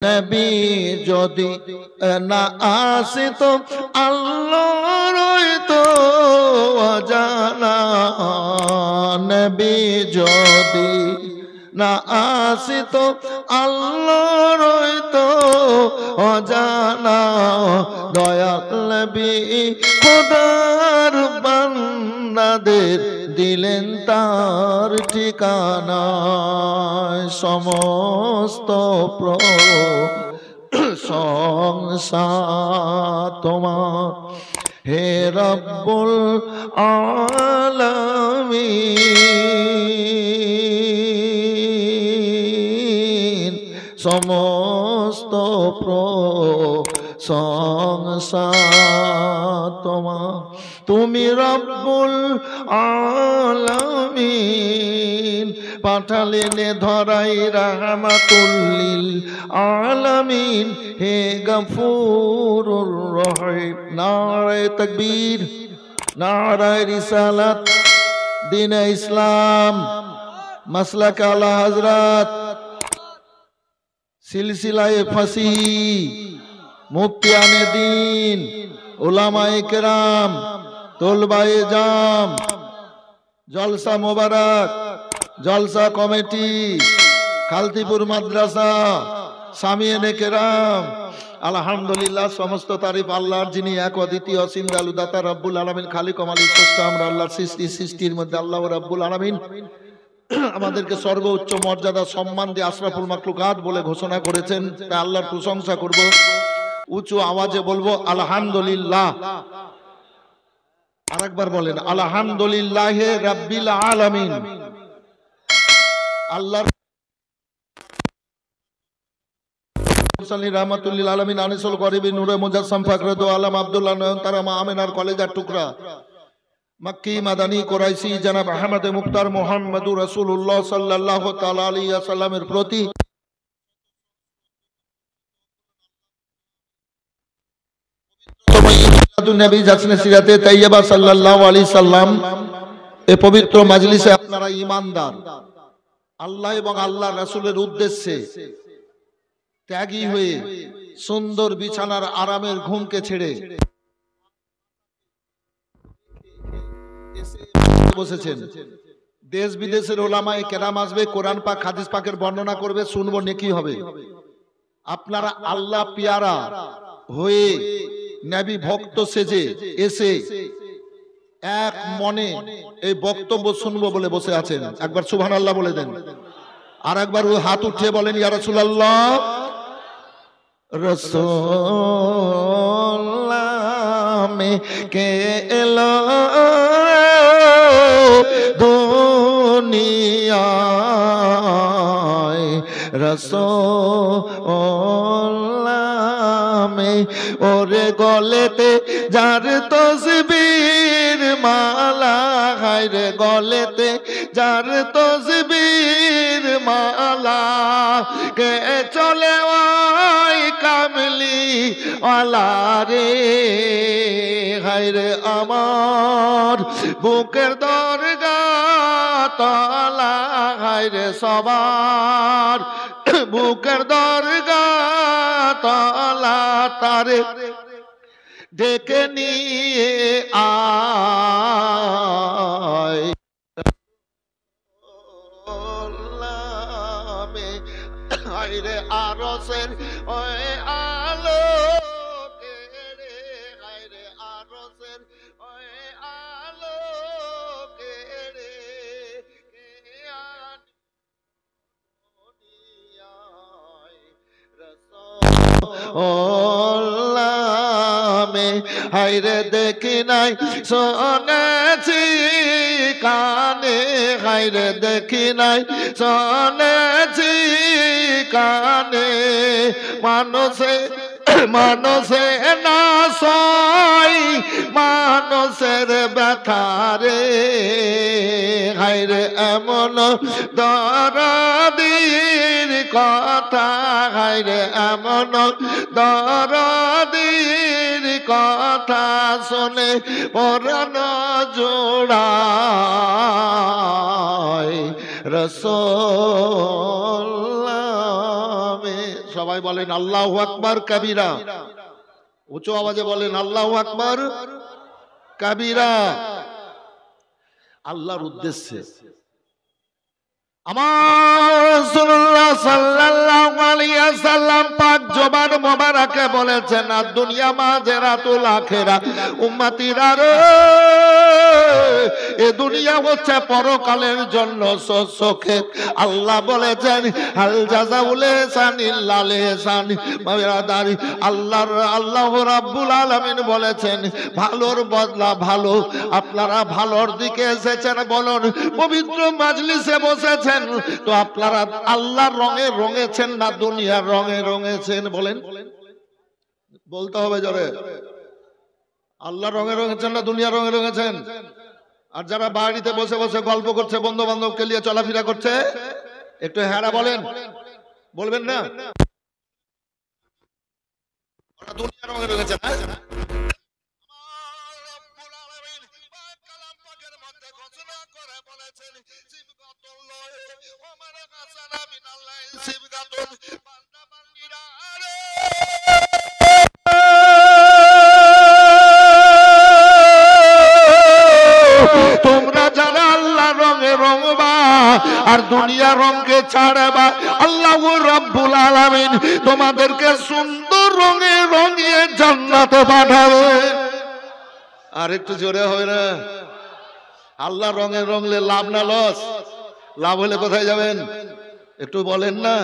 নবী যদি না আসিত আল্লাহর হইতো অজানা। নবী যদি না আসিত আল্লাহর হইতো অজানা। দয়াল নবী খোদার বান্দাদের দিলেন তার ঠিকানা। সমস্ত প্রশংসা তোমার হে রব্বুল আলামিন। সমস্ত প্রশংসা তোমার, তুমি রব্বুল আলামিন। পাঠালেন ধরাই রাহমাতুল লিল আলামিন হে গফুরুর রহিম। নারায়ে তাকবীর, নারায়ে রিসালাত, দ্বীন ইসলাম, মাসলাক আলা হযরত, সিলসিলায়ে ফাসি, মুফতিয়ানে দ্বীন, উলামায়ে কেরাম, তোলবায়ে জাম, জলসা মোবারক, জলসা কমিটি, খালতিপুর মাদ্রাসা, সামিয়ানে কেরাম, আলহামদুলিল্লাহ। সমস্ত তারিফ আল্লাহর, যিনি এক অদ্বিতীয় অসীম দয়ালু দাতা রব্বুল আলামিন, খালিক ও মালিক স্রষ্টা। আমরা আল্লাহর সৃষ্টির মধ্যে আল্লাহ রব্বুল আলামিন আমাদেরকে সর্বোচ্চ মর্যাদা সম্মান দিয়ে আশরাফুল মাখলুকাত বলে ঘোষণা করেছেন। তাই আল্লাহর প্রশংসা করব, উঁচু আওয়াজে বলবো আলহামদুলিল্লাহ। আরেকবার বলেন আলহামদুলিল্লাহি রাব্বিল আলামিন। আল্লাহ রাহমাতুল্লিল আলামিন, আনিসুল গরিবি, নূরে মুজাসসাম, ফখরে দো আলম, আব্দুল্লাহ নয়নতারা, মা আমিনার কলেজার টুকরা, মক্কি মাদানী কুরাইশি জনাব আহমদ মুখতার মুহাম্মদুর রাসূলুল্লাহ সাল্লাল্লাহু তাআলা আলাইহি ওয়াসাল্লামের প্রতি নবী জাসনে সিরাতে তাইয়্যিবা সাল্লাল্লাহু আলাইহি সাল্লাম। এই পবিত্র মাজলিসে আপনারা ঈমানদার, আল্লাহ এবং আল্লাহর রাসূলের উদ্দেশ্যে ত্যাগী হয়ে সুন্দর বিছানার আরামের ঘুমকে ছেড়ে বসেছেন। দেশ বিদেশের ওলামায়ে কেরাম আসবে, কোরআন পাক হাদিস পাকের বর্ণনা করবে, শুনবো, নেকি হবে। আপনারা আল্লাহ পিয়ারা হয়ে নবী ভক্ত সেজে এসে এক মনে এই বক্তব্য শুনবো বলে বসে আছেন। একবার সুবহানাল্লাহ বলে দেন, আর একবার হাত উঠিয়ে বলেন ইয়া রাসূলুল্লাহ। রাসূলুল্লাহ মে কে এলো দুনিয়ায়, রাসূলুল্লাহ মে ওরে গলেতে যার তসবির মালা, হায়রে গলেতে যার তসবির মালা, কে চলে ওই কামলি ওয়ালা রে, হায়রে আমার বুকের দরগা তলা, হায়রে সবার বুকের দরগা তলা, তারে ডেকে নিয়ে আয়। হায়রে আরশের ওই আলো রে, হায়রে আরশের ওই আলো রে, হায়রে দেখি নাই শোনেছি কানে, হায়রে দেখি নাই শোনেছি কানে, মানুষে মানুষে না সয় মানুষের ব্যথারে, হায়রে এমন দরদির কথা, হায়রে এমন দরদির কথা শুনে পরাণ জোড়ায়। রাসূলুল্লাহ সবাই বলেন আল্লাহু আকবার কাবীরা, উঁচু আওয়াজে বলেন আল্লাহু আকবার কাবীরা। আল্লাহর উদ্দেশ্যে আমার রাসূলুল্লাহ সাল্লাল্লাহু আলাইহি ওয়াসাল্লাম পাক জবান মোবারকে বলেছেন, আর দুনিয়া মাজরাতুল আখিরা, উম্মতিরা রে এ দুনিয়া হচ্ছে পরকালের জন্য শোকে। আল্লাহ বলেছেন হাল জাযাউল ইহসান ইল্লা ইহসান। বারাদারি আল্লাহ রাব্বুল আলামিন বলেছেন ভালোর বদলা ভালো। আপনারা ভালোর দিকে এসেছেন বলুন, পবিত্র মাজলিসে বসেছেন, তো আপনারা আল্লাহর রঙে রঙেছেন না দুনিয়ার রঙে রঙেছেন? বলেন, বলতে হবে জোরে। আল্লাহর রঙে রঙেছেন না দুনিয়ার রঙে রঙেছেন? আর যারা বাড়িতে বসে বসে গল্প করছে, বন্ধু বান্ধবকে নিয়ে চলাফেরা করছে, একটু হ্যাঁ বলেন, বলবেন না? দুনিয়ার রঙে রঙেছেন। তোমরা যারা আল্লাহ রঙে রঙবা আর দুনিয়া রঙকে ছাড়বা, আল্লাহ রাব্বুল আলামিন তোমাদেরকে সুন্দর রঙে রঙিয়ে জান্নাতে পাঠাবে। আর একটু জোরে হয় না? আল্লাহ রঙে রঙলে লাভ না লস? লাভ হলে কোথায় যাবেন একটু বলেন না?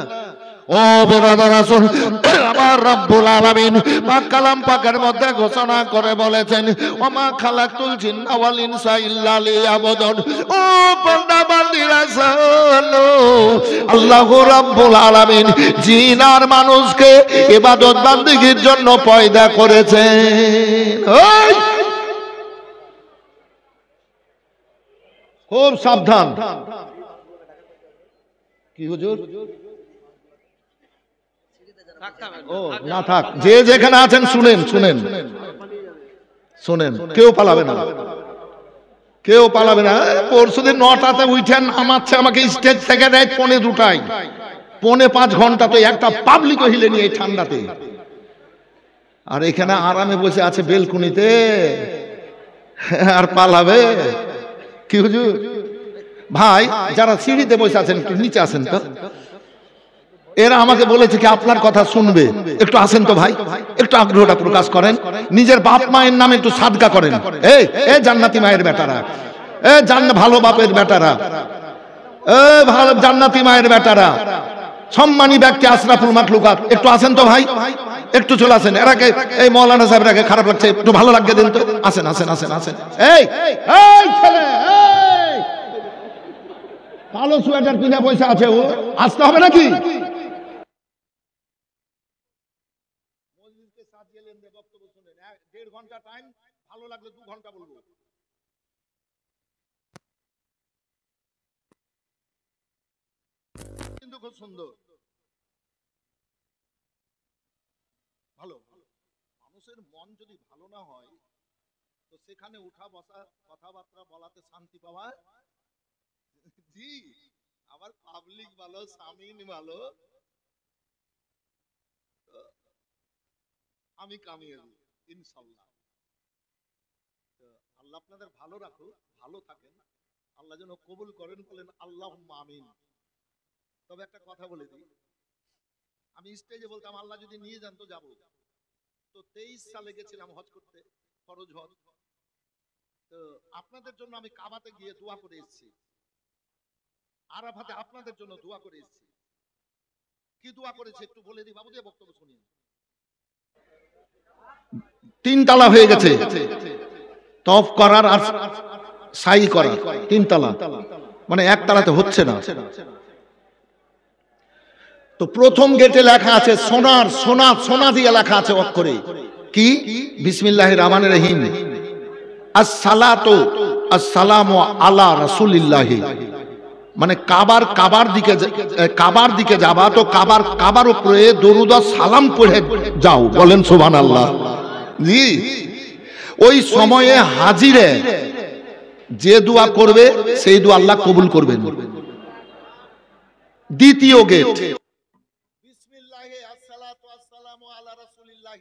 ও বেরাদার রাসূল, আমার রব্বুল আলামিন পাক কালাম পাকের মধ্যে ঘোষণা করে বলেছেন ওমা খালাকতুল জিন্না ওয়াল ইনসা ইল্লা লিয়াবুদুন। ও বান্দা বান্দীরা শোনো, আল্লাহ রব্বুল আলামিন জিন আর মানুষকে ইবাদত বান্দিগির জন্য পয়দা করেছেন। খুব সাবধান। কি হুজুর? ও না থাক, যে যেখানে আছেন শুনেন শুনেন শুনেন, কেউ পালাবে না, কেউ পালাবে না। পরশুদিন 9টাতে উঠেন আমাচ্ছে আমাকে স্টেজ থেকে দেয় 2:45, 4.5 ঘন্টা তো একটা পাবলিক হিলে নিয়ে ঠান্ডাতে, আর এখানে আরামে বসে আছে বেলকুনিতে, আর পালাবে? কি হুজুর? ভাই যারা সিঁড়িতে বসে আছেন একটু নিচে আসেন তো। এরা আমাকে বলেছে কি আপনার কথা শুনবে, একটু আসেন তো ভাই, একটু আগ্রহটা প্রকাশ করেন, নিজের বাপ মায়ের নামে একটু সাদকা করেন। এই জান্নাতি মায়ের বেটারা, ভালো বাপের বেটারা, ভালো জান্নাতি মায়ের বেটারা, সম্মানী ব্যক্তি আশরাফুল মাখলুকাত, একটু আসেন তো ভাই, একটু চলে আসেন। এরাকে এই মৌলানা সাহেবরাকে খারাপ লাগছে, একটু ভালো লাগবে দেন তো, আসেন আসেন আসেন আসেন। এই ছেলে কালো সোয়েটার কিনে পয়সা আছে, ও আসতে হবে নাকি? বক্তব্য শুনেন, 1.5 ঘন্টা টাইম, ভালো লাগলে 2 ঘন্টা বলবো। কিন্তু খুব সুন্দর, ভালো। মানুষের মন যদি ভালো না হয় তো সেখানে উঠা বসা কথাবার্তা বলাতে শান্তি পাওয়া জি। আবার পাবলিক ভালো, সামিন ভালো, আমি কামিয়ে দেব ইনশাআল্লাহ। আল্লাহ আপনাদের ভালো রাখুক, ভালো থাকেন, আল্লাহ যেন কবুল করেন, বলেন আল্লাহুম্মা আমিন। তবে একটা কথা বলে দিই, আমি স্টেজে বলতাম আল্লাহ যদি নিয়ে যান তো যাবো। তো 23 সালে গেছিলাম হজ করতে, ফরজ হজ। তো আপনাদের জন্য আমি কাবাতে গিয়ে দোয়া করে এসেছি, আরাফাতে আপনাদের জন্য দোয়া করে এসেছি। কি দোয়া করেছে একটু বলে দিই, বাবু দিয়ে বক্তব্য শুনিয়ে। 3 তালা হয়ে গেছে, তওয়াফ করার আর সাই করার 3 তালা, মানে 1 তালাতে হচ্ছে না। তো প্রথম গেটে লেখা আছে সোনার সোনা সোনা দিয়ে লেখা আছে অক্ষরে, কি বিসমিল্লাহির রহমানির রহিম, আসসালাতু আসসালামু আলা রাসূলিল্লাহি। মানে কাবার দিকে যাবা তো কাবার উপরে দরুদ আর সালাম পড়ে যাও, বলেন সুবহানাল্লাহ। জি, ওই সময়ে হাজিরে যে দোয়া করবে সেই দোয়া আল্লাহ কবুল করবেন। দ্বিতীয় গেট আসসালামু আলা রাসূলিল্লাহ,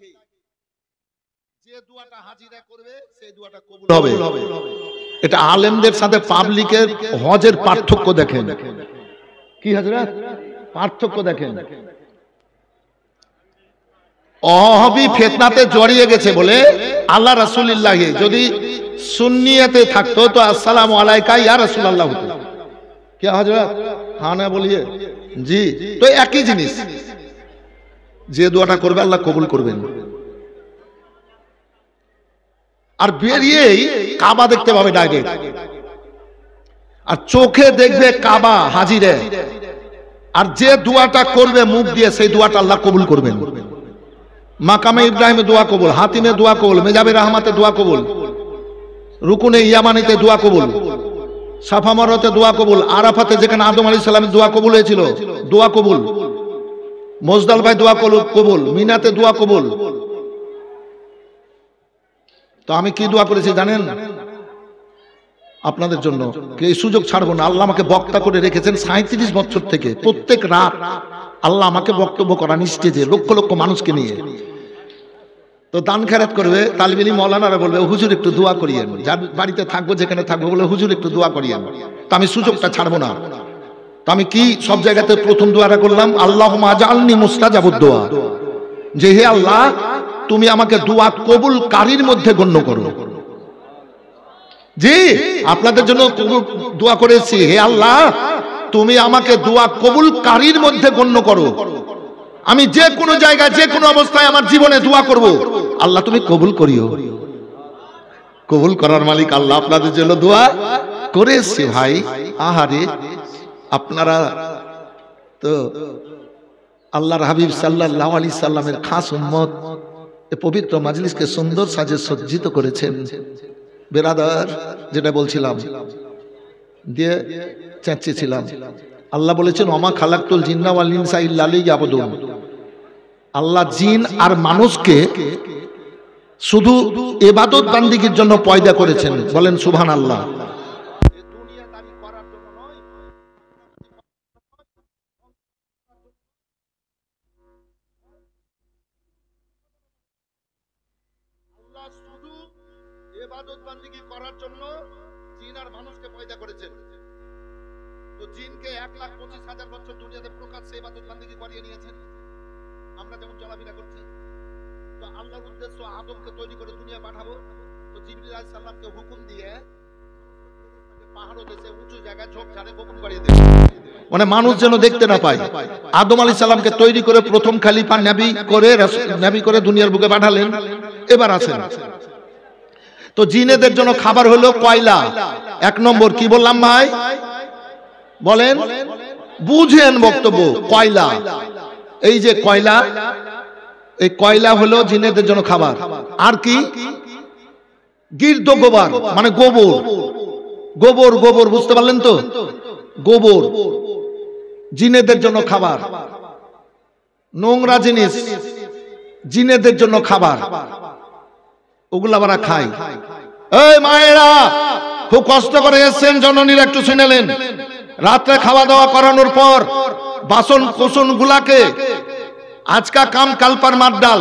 যে দোয়াটা হাজিরা করবে সেই দোয়াটা কবুল হবে। এটা আলেমদের সাথে পাবলিকের হজের পার্থক্য দেখেন। কি হযরত পার্থক্য দেখেন। ওহাবি ফিতনাতে জড়িয়ে গেছে বলে আল্লাহ রাসূলুল্লাহ যদি সুন্নিয়তে থাকতো তো আসসালামু আলাইকা ইয়া রাসূলুল্লাহ হতো। কি হযরত? হ্যাঁ না বলিয়ে জি। তো একই জিনিস, যে দোয়াটা করবে আল্লাহ কবুল করবেন। আর বেরিয়েই কাবা দেখতে পাবে ডাইরেক্ট, আর চোখে দেখবে কাবা হাজিরে। আর যে দোয়াটা করবে মুখ দিয়ে সেই দোয়াটা আল্লাহ কবুল করবেন। মাকামে ইব্রাহিমে দোয়া কবুল, হাতিমে দোয়া কবুল, মেজাবে রহমাতে দোয়া কবুল, রুকুনে ইয়ামানিতে দোয়া কবুল, সাফা মারওয়াতে দোয়া কবুল, আরাফাতে যেখানে আদম আলাইহিস সালামের দোয়া কবুল হয়েছিল দোয়া কবুল, মুজদালিফায় দোয়া কবুল, মিনাতে দোয়া কবুল। তো আমি কি দোয়া করেছি জানেন? আপনাদের জন্য এই সুযোগ ছাড়বো না। আল্লাহ আমাকে বক্তা করে রেখেছেন 37 বছর থেকে। প্রত্যেক রাত আল্লাহ আমাকে বক্তব্য করান স্টেজে লক্ষ লক্ষ মানুষকে নিয়ে। তো দান খেরাত করবে, তালিব ইলম মাওলানারা বলবে হুজুর একটু দোয়া করিয়েন, যার বাড়িতে থাকবো যেখানে থাকবো বলে হুজুর একটু দোয়া করিয়েন। তো আমি সুযোগটা ছাড়বো না। তো আমি কি সব জায়গাতে প্রথম দোয়াটা করলাম, আল্লাহুম্মা আজআলনি মুস্তাজাবুদ দোয়া, যে হে আল্লাহ তুমি আমাকে দোয়া কবুলকারীর মধ্যে গণ্য করো। জি, আপনাদের জন্য দোয়া করেছি, হে আল্লাহ তুমি আমাকে দোয়া কবুলকারীর মধ্যে গণ্য করো। আমি যে কোনো জায়গায় যে কোনো অবস্থায় আমার জীবনে দোয়া করব, আল্লাহ তুমি কবুল করিও। কবুল করার মালিক আল্লাহ। আপনাদের জন্য দোয়া করেছি ভাই। আহারে আপনারা তো আল্লাহর হাবিব সাল্লাল্লাহু আলাইহি সাল্লামের খাস উম্মত, এই পবিত্র মাজলিসকে সুন্দর সাজে সজ্জিত করেছেন। বেরাদার, যেটা বলছিলাম দিয়ে চেঁচিয়েছিলাম, আল্লাহ বলেছেন ওমা খালাকতুল জিন্না ওয়াল ইনসা ইল্লা লিয়াবুদুন। আল্লাহ জিন আর মানুষকে শুধু ইবাদত বান্দিগির জন্য পয়দা করেছেন। বলেন সুবহানাল্লাহ। আল্লাহ শুধু ইবাদত বান্দিগি করার জন্য জিন আর মানুষকে পয়দা করেছেন। তো জিনকে 1,25,000 বছর দুনিয়াতে প্রকাশ্যে ইবাদত বান্দিগি করিয়ে নিয়েছেন, আমরা যেমন চলাফেরা করছি। তো আল্লাহর উদ্দেশ্য আদমকে তৈরি করে দুনিয়া পাঠাবো। তো জিবরিল আলাইহিস সালামকে হুকুম দিয়ে পাহাড় দেশে উঁচু জায়গায় ঝোপঝাড়ে গোপন করিয়ে দেন, মানে মানুষ যেন দেখতে না পায়। আদম আলাইহিস সালামকে তৈরি করে প্রথম খলিফা নবী করে দুনিয়ার বুকে পাঠালেন। এবার আসেন, তো জিনেদের জন্য খাবার হলো কয়লা। 1 নম্বর কি বললাম ভাই? বলেন, বুঝেন বক্তব্য। কয়লা, এই যে কয়লা, এই কয়লা হলো জিনেদের জন্য খাবার। আর কি? গির্দ গোবর, মানে গোবর। গোবর গোবর বুঝতে পারলেন তো? গোবর জিনেদের জন্য খাবার। নোংরা জিনিস জিনেদের জন্য খাবার, ওগুলা আমরা খাই। এই মায়েরা খুব কষ্ট করে এসেছেন, জননীরা একটু শুনেলেন। রাত্রে খাওয়া দাওয়া করানোর পর বাসন কোসন গুলাকে আজকা কাম কালপার মার ডাল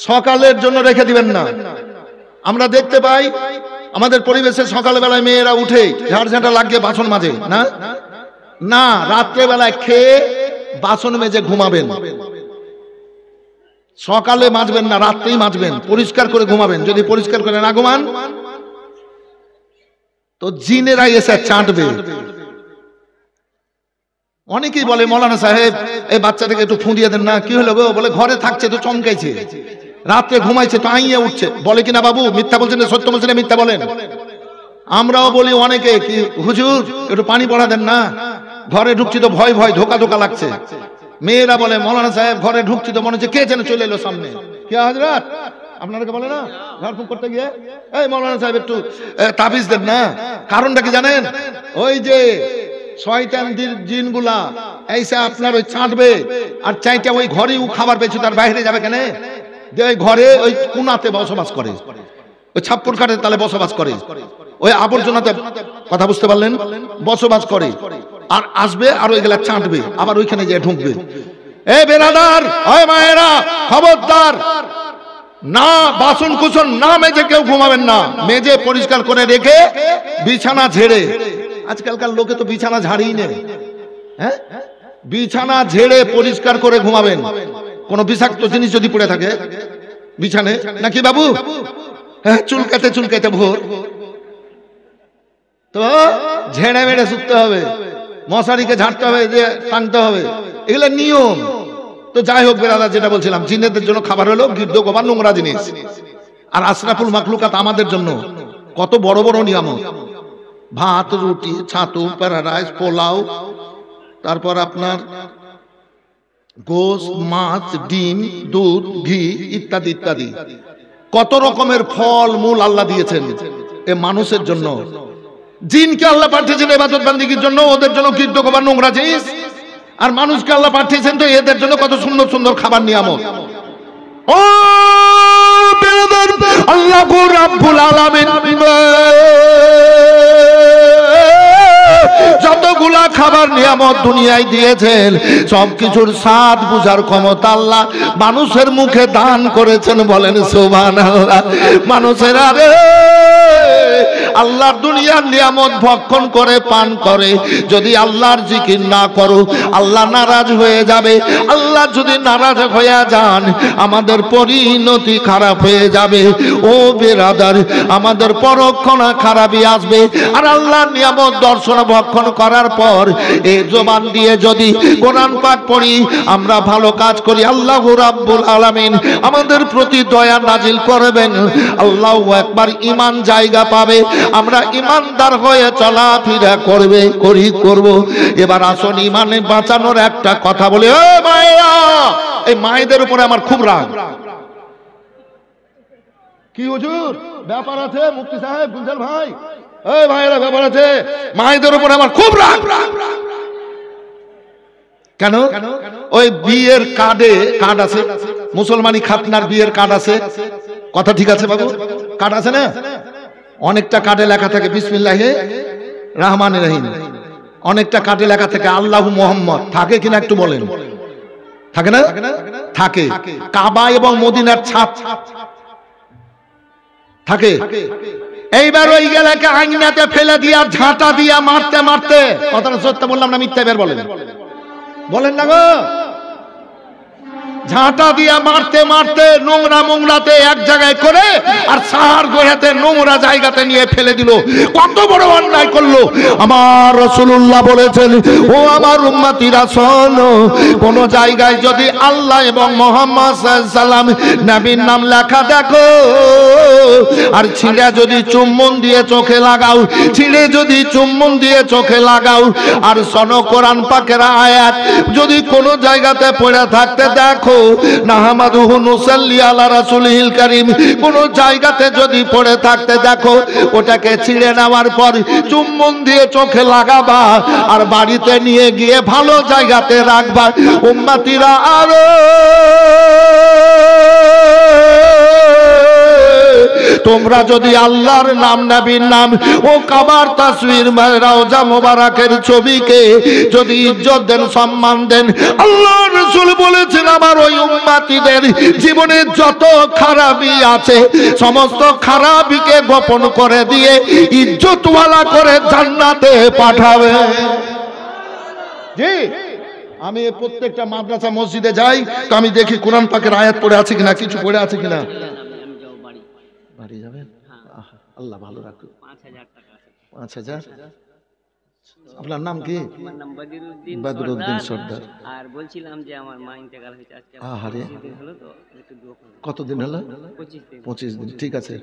সকালের জন্য রেখে দিবেন না। আমরা দেখতে পাই আমাদের পরিবেশে সকালবেলায় মেয়েরা উঠে ঝাড় ঝাঁটা লাগিয়ে বাসন মাজে না, না রাত্রে বেলায় খেয়ে বাসন মেজে ঘুমাবেন। সকালে মাজবেন না, রাত্রেই মাজবেন, পরিষ্কার করে ঘুমাবেন। যদি পরিষ্কার করে না ঘুমান তো জিনেরা এসে চাটবে। অনেকেই বলে মৌলানা সাহেব এই বাচ্চাটাকে একটু ফুঁদিয়ে দেন না। কি হলো গো? বলে ঘরে থাকছে তো চমকাইছে, রাত্রে ঘুমাইছে তো আইয়ে উঠছে। বলে কিনা বাবু? মিথ্যা বলছেন না সত্য বলছেন? মিথ্যা বলেন। আমরাও বলি অনেকে, কি হুজুর একটু পানি পড়া দেন না, ঘরে ঢুকছি তো ভয় ভয় ধোকা ধোকা লাগছে। মেয়েরা বলে মৌলানা সাহেব ঘরে ঢুকছি তো মনে হচ্ছে কে যেন চলে এলো সামনে। কে হযরত আপনাদেরকে বলে না ঝাড়ফুঁক করতে গিয়ে, এই মৌলানা সাহেব একটু তাবিজ দেন না। কারণটা কি জানেন? ওই যে শয়তান জিনগুলা এইসা আপনার ওই চাটবে, আর চাইটা ওই ঘরেই খাবার পেয়েছে, তার বাইরে যাবে কেন? যে ওই ঘরে ওই কোনাতে বসবাস করে, ওই ছাপ্পর কাঠের তালে বসবাস করে, ওই আবর্জনাতে, কথা বুঝতে পারলেন, বসবাস করে। আর আসবে আর ওইগুলা চাটবে, আবার ওইখানে গিয়ে ঢুকবে। এ বেরাদার, ওই মায়েরা, খবরদার, না বাসন কুসন না মেজে কেউ ঘুমাবেন না। মেজে পরিষ্কার করে রেখে বিছানা ঝেড়ে, আজকালকার লোকে তো বিছানা ঝাড়েই নেই, হ্যাঁ, বিছানা ঝেড়ে পরিষ্কার করে ঘুমাবেন। কোন বিষাক্ত জিনিস যদি পড়ে থাকে বিছানে, নাকি বাবু? হ্যাঁ, চুলকাতে চুলকাতে ভোর, তো ঝেড়ে মেড়ে শুতে হবে, মশারিকে ঝাড়তে হবে, যে টানতে হবে, এগুলো নিয়ম। তো যাই হোক বেরাদা, যেটা বলছিলাম, জিনেদের জন্য খাবার হলো গির্দ গোবার নোংরা জিনিস, আর আশরাফুল মাখলুকাত আমাদের জন্য কত বড় বড় নিয়ামত। ভাত, রুটি, ছাতু, প্যারাডাইস, পোলাও, তারপর আপনার গোশত, মাছ, ডিম, দুধ, ঘি ইত্যাদি ইত্যাদি। কত রকমের ফল মূল আল্লাহ দিয়েছেন এ মানুষের জন্য। জিনকে আল্লাহ পাঠিয়েছেন ইবাদত বান্দিগির জন্য, ওদের জন্য গির্দ গোবার নোংরা জিনিস। আর মানুষকে আল্লাহ পাঠিয়েছেন তো এদের জন্য কত সুন্দর সুন্দর খাবার নিয়ামত। ও আল্লাহ রাব্বুল আলামিন যতগুলা খাবার নিয়ামত দুনিয়ায় দিয়েছেন, সবকিছুর স্বাদ বুঝার ক্ষমতা আল্লাহ মানুষের মুখে দান করেছেন। বলেন সুবহানাল্লাহ। মানুষের আরে আল্লাহর দুনিয়ার নিয়ামত ভক্ষণ করে পান করে, যদি আল্লাহর জিকির না করো আল্লাহ নারাজ হয়ে যাবে। আল্লাহ যদি নারাজ হয়ে যান আমাদের পরিণতি খারাপ হয়ে যাবে। ও বেরাদার, আমাদের পরক্ষণা খারাপই আসবে। আর আল্লাহর নিয়ামত দর্শন ভক্ষণ করার পর এই জবান দিয়ে যদি কোরআন পাক পড়ি, আমরা ভালো কাজ করি, আল্লাহ রাব্বুল আলামিন আমাদের প্রতি দয়া নাজিল করবেন। আল্লাহু আকবার, ঈমান জায়গা পাবে, আমরা ঈমানদার হয়ে চলাফেরা করব। এবার আসুন ঈমানে বাঁচানোর একটা কথা বলি। ও মায়েরা, এই মায়েদের উপরে আমার খুব রাগ। কি হুজুর ব্যাপার আছে? মুফতি সাহেব, গুলজার ভাই, এই ভাইরা ব্যাপার আছে, মায়েদের উপরে আমার খুব রাগ। কেন? ওই বিয়ের কার্ডে, কার্ড আছে, মুসলমানি খাতনার বিয়ের কার্ড আছে, কথা ঠিক আছে বাবু? কার্ড আছে না? অনেকটা কার্ডে লেখা থাকে বিসমিল্লাহে রহমানির রহিম, অনেকটা কার্ডে লেখা থাকে আল্লাহু মুহাম্মদ। থাকে কিনা একটু বলেন? থাকে না? থাকে। কাবা এবং মদিনার ছাপ থাকে। এইবার ওই গেলাকে আইনাতে ফেলে দিয়া ঝাঁটা দিয়া মারতে মারতে, কথাটা সত্য বললাম না মিথ্যা? এবার বলেন না গো। ঝাঁটা দিয়া মারতে মারতে নোংরা মোংরাতে এক জায়গায় করে আর সাহার গোড়াতে নোংরা জায়গাতে নিয়ে ফেলে দিল। কত বড় অন্যায় করলো! আমার রাসূলুল্লাহ বলেছেন, ও আমার উম্মতিরা শোনো, কোন জায়গায় যদি আল্লাহ এবং মুহাম্মদ সাল্লাল্লাহু আলাইহি সাল্লাম নবীর নাম লেখা দেখো আর ছিঁড়ে যদি চুম্বন দিয়ে চোখে লাগাও, ছিঁড়ে যদি চুম্বন দিয়ে চোখে লাগাও, আর শোনো কোরআন পাকের আয়াত যদি কোন জায়গাতে পড়ে থাকতে দেখো, নাহমাদুহু নুসাল্লি আলা রাসূলিল কারীম, কোন জায়গাতে যদি পড়ে থাকতে দেখো, ওটাকে ছিঁড়ে নেওয়ার পর চুম্বন দিয়ে চোখে লাগাবা আর বাড়িতে নিয়ে গিয়ে ভালো জায়গাতে রাখবা। উম্মতিরা আরো তোমরা যদি আল্লাহর নাম, নবীর নাম ও কাবার তাসবির, রওজা মোবারকের ছবিকে যদি ইজ্জত দেন, সম্মান দেন, আল্লাহর রাসূল বলেছেন আমার ওই উম্মতিদের জীবনে যত খারাপি আছে সমস্ত খারাপিকে গোপন করে দিয়ে ইজ্জতওয়ালা করে জান্নাতে পাঠাবে। জি, আমি প্রত্যেকটা মাদ্রাসা মসজিদে যাই তো আমি দেখি কোরআন পাকের আয়াত পড়ে আছে কিনা, কিছু পড়ে আছে কিনা। বাড়ি যাবেন? আল্লাহ ভালো রাখুন। ৫,০০০। আপনার নাম কি? আমার নাম বদরুদ্দিন সর্দার। আর বলছিলাম যে আমার মা ইন্তেকাল হয়েছে আজকে। আহারে, হলো তো একটু দোয়া করুন। কতদিন হলো? 25 দিন। ঠিক আছে,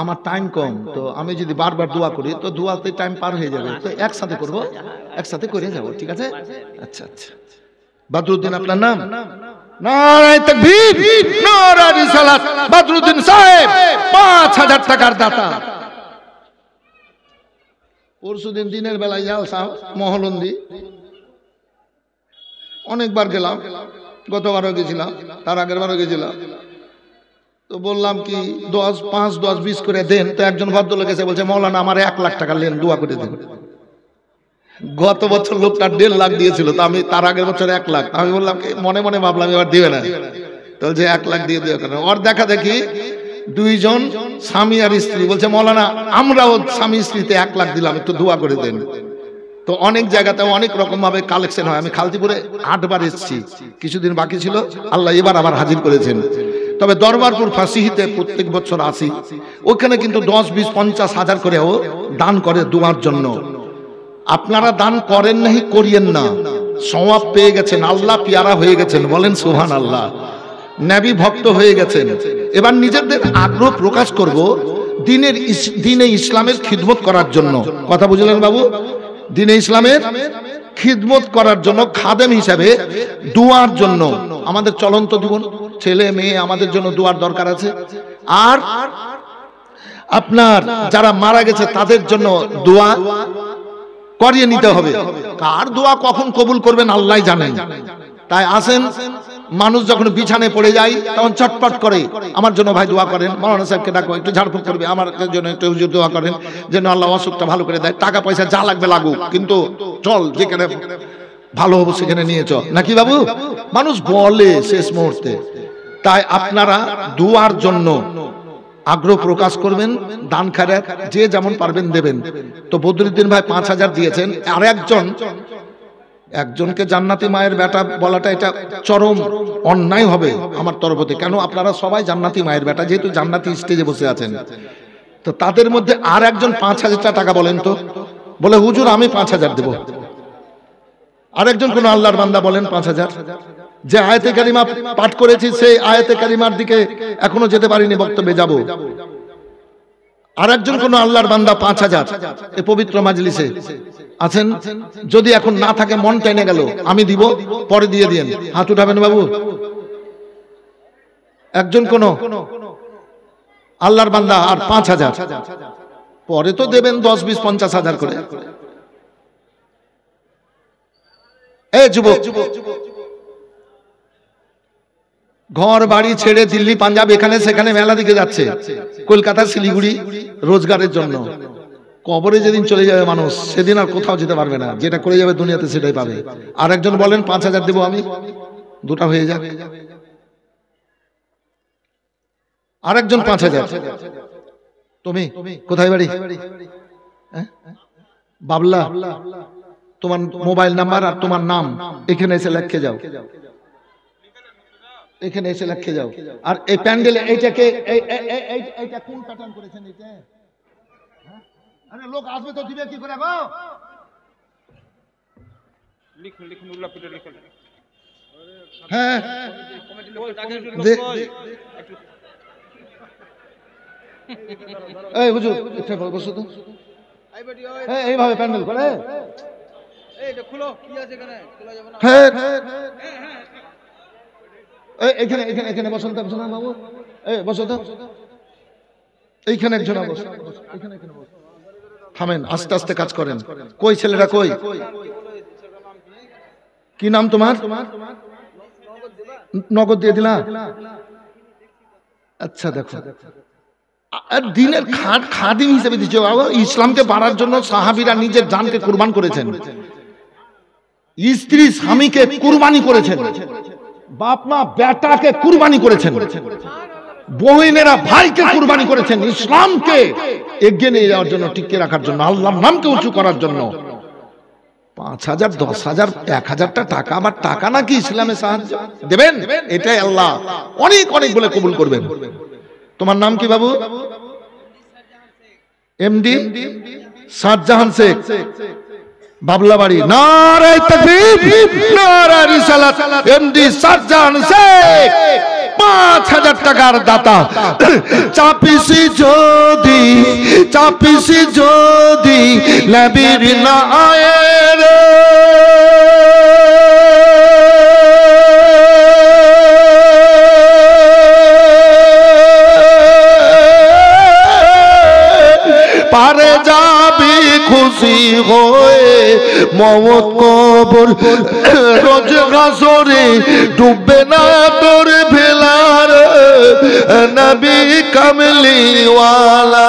আমার টাইম কম, তো আমি যদি বারবার দোয়া করি তো দোয়াতে টাইম পার হয়ে যাবে, তো একসাথে করব, একসাথে করে যাব। ঠিক আছে? আচ্ছা আচ্ছা। বদরুদ্দিন আপনার নাম? নারায়ে তাকবীর, নারায়ে রিসালাত। বদরুদ্দিন সাহেব ৫,০০০ টাকার দাতা। পরশুদিন দিনের বেলায় জালসা মহলন্দি, অনেকবার গেলাম, গতবারও গেছিলাম, তার আগের বারও গেছিলাম। তো বললাম কি 10, 5, 10, 20 করে দেন। তো একজন ভদ্রলোক এসে বলছে, মৌলানা আমার 1 লাখ টাকা লেন, দোয়া করে দেন। গত বছর লোকটা 1.5 লাখ দিয়েছিল, তো আমি তার আগের বছর 1 লাখ। আমি বললাম মনে মনে ভাবলাম এবার দিবে না, তো বলছে 1 লাখ দিয়ে দিও কেন। ওর দেখা দেখি 2 জন স্বামী আর স্ত্রী বলছে মৌলানা আমরাও স্বামী স্ত্রীতে 1 লাখ দিলাম, একটু দোয়া করে দেন। তো অনেক জায়গাতে অনেক রকম ভাবে কালেকশন হয়। আমি খালতিপুরে 8 বার এসেছি, কিছুদিন বাকি ছিল, আল্লাহ এবার আবার হাজির করেছেন। তবে দরবারপুর ফাঁসিহিতে প্রত্যেক বছর আসি, ওখানে কিন্তু 10, 20, 50 হাজার করেও দান করে দোয়ার জন্য। আপনারা দান করেন নাই, করিয়েন না, সওয়াব পেয়ে গেছেন, আল্লাহ পিয়ারা হয়ে গেছেন, বলেন সুবহানাল্লাহ। নবী ভক্ত হয়ে গেছেন। এবার নিজেদের আগ্রহ প্রকাশ করব দিনে ইসলামের খিদমত করার জন্য। কথা বুঝলেন বাবু? দিনে ইসলামের খিদমত করার জন্য, খাদেম হিসাবে দুয়ার জন্য। আমাদের চলন্ত জীবন, ছেলে মেয়ে, আমাদের জন্য দুয়ার দরকার আছে। আর আপনার যারা মারা গেছে তাদের জন্য দোয়া করিয়ে নিতে হবে। কার দোয়া কখন কবুল করবেন আল্লাহ জানেন। তাই আসেন, মানুষ যখন বিছানায় পড়ে যায় তখন চটপট করে আমার জন্য ভাই দোয়া করেন, মাওলানা সাহেবকে ডাকো একটু ঝাড়ফুঁক করবে, আমার জন্য একটু হুজুর দোয়া করেন যেন আল্লাহ অসুখটা ভালো করে দেয়। টাকা পয়সা যা লাগবে লাগুক, কিন্তু চল যেখানে ভালো হবো সেখানে নিয়ে চল, নাকি বাবু? মানুষ বলে শেষ মুহূর্তে। তাই আপনারা দোয়ার জন্য আগ্রহ প্রকাশ করবেন, দান খায়রাত যে যেমন পারবেন দেবেন। তো বদরুদ্দিন ভাই 5000 দিয়েছেন। আর একজনকে জান্নাতি মায়ের বেটা বলাটা এটা চরম অন্যায় হবে আমার তরফতে। কেন? আপনারা সবাই জান্নাতি মায়ের বেটা, যেহেতু জান্নাতি স্টেজে বসে আছেন। তো তাদের মধ্যে আর একজন 5000 টাকা বলেন তো, বলে হুজুর আমি 5000 দেব। আরেকজন কোন আল্লাহর বান্দা বলেন 5000। যে আয়াতে কারিমা পাঠ করেছি সেই আয়াতে কারিমার দিকে এখনো যেতে পারিনি, বক্তব্যে যাব। আরেকজন কোন আল্লাহর বান্দা 5000 এই পবিত্র মাজলিসে আছেন, যদি এখন না থাকে মন টেনে গেল আমি দিব, পরে দিয়ে দিয়েন। হাত উঠাবেন বাবু। একজন কোন আল্লাহর বান্দা আর 5000, পরে তো দেবেন 10, 20, 50 হাজার করে। এই যুবক, ঘর বাড়ি ছেড়ে দিল্লি, পাঞ্জাব, এখানে সেখানে মেলা দিকে যাচ্ছে, কলকাতা, শিলিগুড়ি রোজগারের জন্য। কবরে যেদিন চলে যাবে মানুষ, সেদিন আর কোথাও যেতে পারবে না, যেটা করে যাবে দুনিয়াতে সেটাই পাবে। আর একজন বলেন 5000 দেবো আমি, দুটা হয়ে যাক। আরেকজন 5000। তুমি কোথায় বাড়ি? বাবলা। তোমার মোবাইল নাম্বার আর তোমার নাম এখানে এসে লিখে যাও, এখানে এসে লিখে যাও। আর এই প্যান্ডেলে এইটাকে এইটা কোন প্যাটার্ন করেছেন? এইটা আরে লোক আসবে তো দিবে কি করে গো? লিখুন লিখুন উল্লাহ পিটে লিখুন। হ্যাঁ এই হুজুর এটা বসো তো, এই এইভাবে প্যান্ডেল করে, এই এটা খুলো, কি আছে এখানে? খোলা যাবে না। হ্যাঁ এই এখানে এখানে এখানে বসুন তো বাবু, এই বসো তো, এইখানে একজন বসো, এখানে এখানে বসো। থামেন, আস্তে আস্তে কাজ করেন। কই ছেলেরা কই? কি নাম তোমার? নগদ দিয়ে দিলা? আচ্ছা দেখো, দিনের খাদিম হিসেবে দিচ্ছে। ইসলামকে বাড়ার জন্য সাহাবীরা নিজের জানকে কুরবান করেছেন, স্ত্রী স্বামীকে কুরবানি করেছেন, বাপ মা বেটাকে কুরবানি করেছেন, বহিনেরা ভাইকে কুরবানি করেছেন, ইসলামকে এগিয়ে নিয়ে যাওয়ার জন্য, টিকে রাখার জন্য, আল্লাহর নামকে উঁচু করার জন্য। 5000, 10,000, 1000টা টাকা আবার টাকা নাকি ইসলামে সাহায্য দেবেন? এটাই আল্লাহ অনেক অনেক বলে কবুল করবেন। তোমার নাম কি বাবু? এমডি শাহজাহান শেখ, বাবলা বাড়ি। নারে তাকবীর, নারে রিসালাত। এমডি শাহজাহান শেখ 5000 টাকার দাতা। চাপিসি যদি নবীর না আয়ে রে, পারে যাবি খুশি হয়ে মওত কবর, রোজ হাসরে ডুববে না তোর ভেলার, নবী কামলিওয়ালা।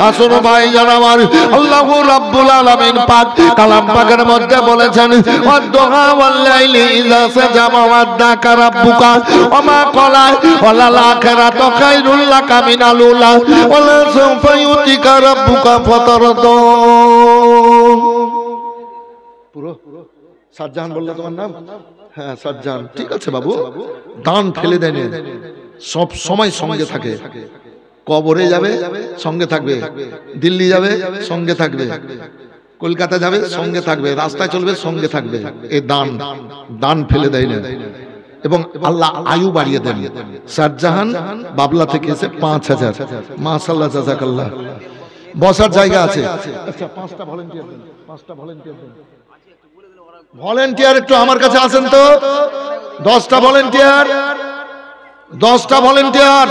আসুন ভাইজান আমার, আল্লাহ রাব্বুল আলামিন পাক কালাম পাকের মধ্যে বলেছেন ওয়াদ-দুহা ওয়াল-লাইলি ইযা সাজা ওয়াদ্দাকা রাব্বুকা ওয়া মা ক্বালা ওয়ালাল আখিরাতু খায়রুল লাকা মিনাল উলা ওয়ালা সাওফা ইউতিকা রাব্বুকা ফাতারদা। পুরো সাজ্জান বললো তোমার নাম? হ্যাঁ সাজ্জান, ঠিক আছে বাবু। দান ফেলে দেয় না, সব সময় সঙ্গে থাকে। কবরে যাবে সঙ্গে থাকবে, দিল্লি যাবে সঙ্গে থাকবে, কলকাতা যাবে সঙ্গে থাকবে, রাস্তায় চলবে সঙ্গে থাকবে। এই দান, দান ফেলে দেয় না। এবং আল্লাহ আয়ু বাড়িয়ে দেন। শাহজাহান বাবলা থেকে এসে ৫,০০০। মাশাআল্লাহ, জাযাকাল্লাহ। বসার জায়গা আছে। আচ্ছা, 5টা ভলান্টিয়ার দেন, 5টা ভলান্টিয়ার দেন। ভলান্টিয়ার একটু আমার কাছে আসেন তো। 10টা ভলান্টিয়ার, 10টা ভলান্টিয়ার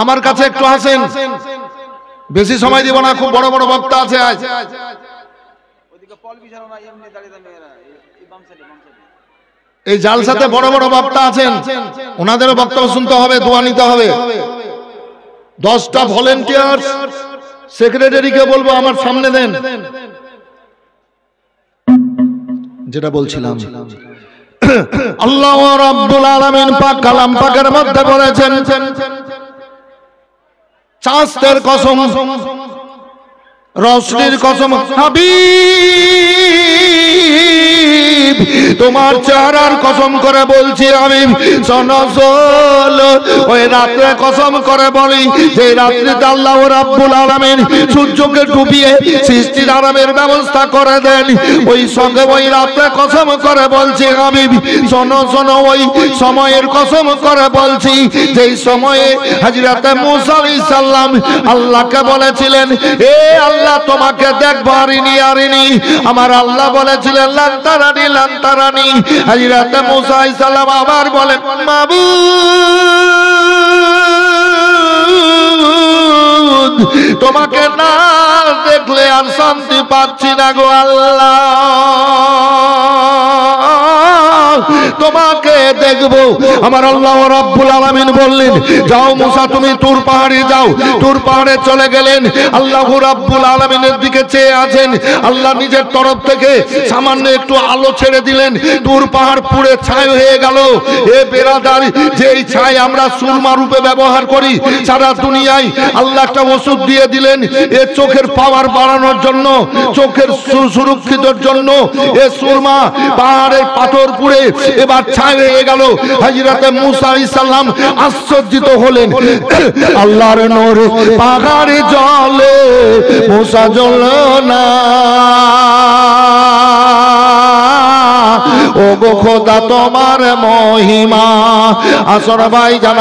আমার কাছে একটু আসেন। বেশি সময় দিব না, খুব বড় বড় বক্তা আছে আজ। এই জালসাতে বড় বড় বক্তা আছেন, ওনাদেরও বক্তব্য শুনতে হবে, দোয়া নিতে হবে। 10টা ভলান্টিয়ার সেক্রেটারিকে বলবো আমার সামনে দেন। যেটা বলছিলাম, আল্লাহ রাব্বুল আলামিন পাক কালাম পাকের মধ্যে বলেছেন চাঁদের কসম, রশনির কসম, হাবিব তোমার চেহারার কসম করে বলছি হাবিব, শোনো শোনো, ওই রাত্রে কসম করে বলি যে রাত্রিতে আল্লাহ রাব্বুল আলামিন সূর্যকে ডুবিয়ে সৃষ্টির আরামের ব্যবস্থা করে দেন। ওই সঙ্গে ওই রাত্রে কসম করে বলছি হাবিব, শোনো শোনো, ওই সময়ের কসম করে বলছি যেই সময়ে হযরত মূসা আলাইহিস সালাম আল্লাহকে বলেছিলেন এ আল্লাহ তোমাকে দেখবো, আরিনি আরিনি। আমার আল্লাহ বলেছিলেন লান তারানি লান তারানি। হযরত মূসা আলাইহিস সালাম আবার বলেন মাবুদ তোমাকে না দেখলে আর শান্তি পাচ্ছি না গো আল্লাহ, তোমাকে দেখবো। আমার আল্লাহ রাব্বুল আলামিন বললেন যাও মূসা তুমি তুর পাহাড়ে যাও। তুর পাহাড়ে চলে গেলেন, আল্লাহ রাব্বুল আলামিনের দিকে চেয়ে আছেন। আল্লাহ নিজের তরফ থেকে সামান্য একটু আলো ছেড়ে দিলেন, তুর পাহাড় পুড়ে ছাই হয়ে গেল। এ বেরাদার, যেই ছাই আমরা সুরমা রূপে ব্যবহার করি সারা দুনিয়ায়, আল্লাহ একটা ওষুধ দিয়ে দিলেন এ চোখের পাওয়ার বাড়ানোর জন্য, চোখের সুরক্ষিতর জন্য। এ সুরমা পাহাড়ের পাথর পুড়ে এবার ছাই হয়ে গেল। হযরত মূসা আলাইহিস সালাম আশ্চর্যিত হলেন, আল্লাহর নূর পাহাড়ে জ্বলে মূসা জ্বলল না। ও গো খোদা তোমার মহিমা। আসর ভাই জান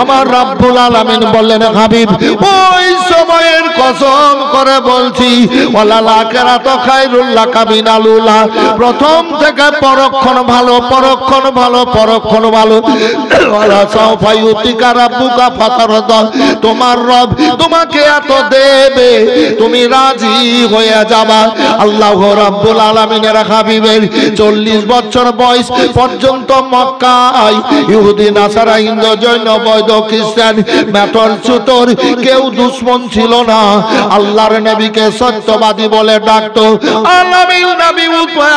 আমার রাব্বুল আলামিন বললেন হাবিব ওই সময়ের কসম করে বলছি ওয়ালাল আখিরাতু খায়রুল লাকা মিনাল উলা, প্রথম থেকে পরক্ষণ ভালো, পরক্ষণ ভালো, পরক্ষণ ভালো। ওয়ালা সাওফা ইউতিকা রাব্বুকা ফাতারদা, তোমার রব তোমাকে এত দেবে তুমি রাজি হয়ে যাবা। আল্লাহ রাব্বুল আলামিনের হাবিবের 40 বছর বয়স পর্যন্ত মক্কায় ইহুদি নাসারা হিন্দু জৈন বৌদ্ধ খ্রিস্টান মেটল চুতর কেউ দুশ্মন ছিল না। আল্লাহর নবীকে সত্যবাদী বলে ডাকতো। আল আমিন নবী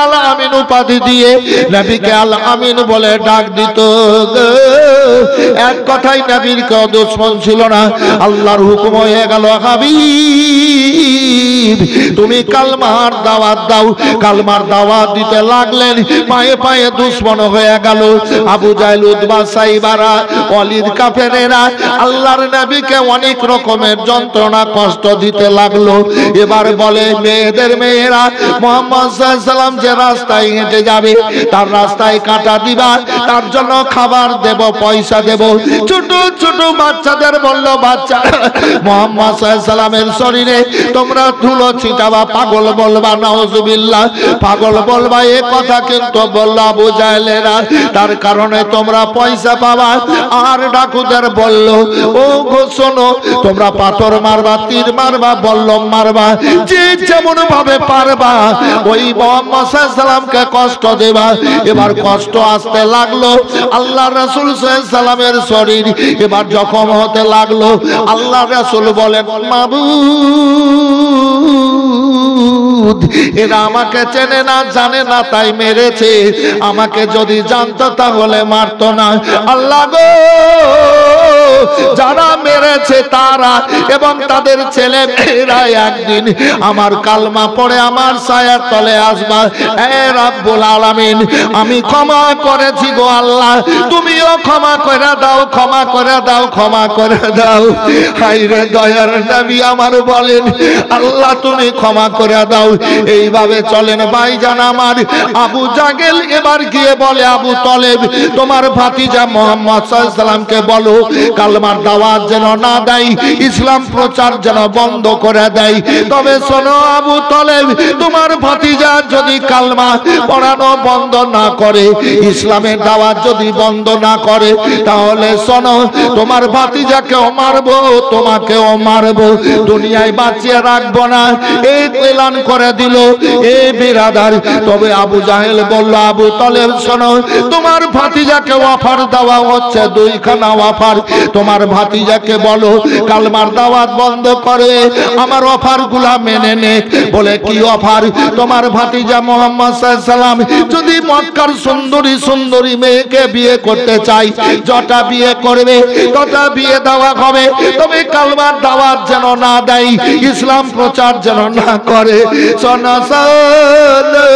আল আমিন উপাধি দিয়ে নবীকে আল আমিন বলে ডাক দিত। এক কথায় নবীর কেউ দুশ্মন ছিল না। আল্লাহর হুকুম হয়ে গেল হাবিব তুমি কালমার দাওয়াত দাও। কালমার দাওয়াত দিতে লাগলেন, পায়ে পায়ে দুশ্মন হয়ে গেল। আবু জাহেল, উতবা, সাইবারা, ওয়ালিদ, কাফেরেরা আল্লাহর নবীকে অনেক রকমের যন্ত্রণা কষ্ট দিতে লাগলো। এবার বলে মেয়েদের মেয়েরা মুহাম্মদ সাল্লাল্লাহু আলাইহি সাল্লাম যে রাস্তায় হেঁটে যাবে তার রাস্তায় কাঁটা দিবা, তার জন্য খাবার দেব, পয়সা দেব। ছোট ছোট বাচ্চাদের বলল বাচ্চা মুহাম্মদ সাল্লাল্লাহু আলাইহি সাল্লামের শরীরে তোমরা ধুলো ছিটাবা, পাগল বলবা, নাউজুবিল্লাহ পাগল বলবা, এ কথা কিন্তু বলল আবু জাহেলেরা তার কারণে তোমরা পয়সা পাবা। আর ডাকুদের বলল ও গো শোনো, তোমরা পাথর মারবা, তীর মারবা, বল্লম মারবা, যে যেমন ভাবে পারবা ওই মুহাম্মদ সাল্লাল্লাহু আলাইহি সাল্লামকে কষ্ট দেবা। এবার কষ্ট আসতে লাগলো, আল্লাহ রাসূল সাল্লাল্লাহু আলাইহি সাল্লামের শরীর এবার জখম হতে লাগলো। আল্লাহ রাসূল বলেন মাবুদ, এরা আমাকে চেনে না জানে না তাই মেরেছে, আমাকে যদি জানতো তাহলে মারতো না। আল্লাহ গো, যারা মেরেছে তারা এবং তাদের ছেলে মেয়েরা একদিন আমার কালমা পড়ে আমার ছায়ার তলে আসবা। হে রব্বুল আলামিন, আমি ক্ষমা করেছি গো আল্লাহ, তুমিও ক্ষমা করে দাও, ক্ষমা করে দাও, ক্ষমা করে দাও। হায়রে দয়ার নবী আমার বলেন আল্লাহ তুমি ক্ষমা করে দাও। এইভাবে চলেন ভাইজান আমার। আবু জাহেল এবার গিয়ে বলে আবু তলেব, তোমার ভাতিজা মুহাম্মদ সাল্লাল্লাহু আলাইহি সাল্লামকে বলো কালমার দাওয়াত যেন না দেয়, ইসলাম প্রচার যেন বন্ধ করে দেয়। তবে শোনো আবু তলেব, তোমার ভাতিজা যদি কালমা পড়ানো বন্ধ না করে, ইসলামের দাওয়াত যদি বন্ধ না করে, তাহলে শোনো তোমার ভাতিজাকেও মারবো, তোমাকেও মারবো, দুনিয়ায় বাঁচিয়ে রাখবো না, এই এলান করে দিল। এ বিরাদার, তবে আবু জাহেল বলল আবু তলেব শোনো, তোমার ভাতিজাকে অফার দেওয়া হচ্ছে, দুইখানা অফার। তোমার ভাতিজাকে বলো কালমার দাওয়াত বন্ধ করে, আমার অফার গুলা মেনে নে। বলে কি অফার? তোমার ভাতিজা মুহাম্মদ সাল্লাল্লাহু আলাইহি সাল্লাম যদি মক্কার সুন্দরী সুন্দরী মেয়েকে বিয়ে করতে চাই, যটা বিয়ে করবে তটা বিয়ে দেওয়া হবে, তবে কালমার দাওয়াত যেন না দেয়, ইসলাম প্রচার যেন না করে। শোনো শোনো,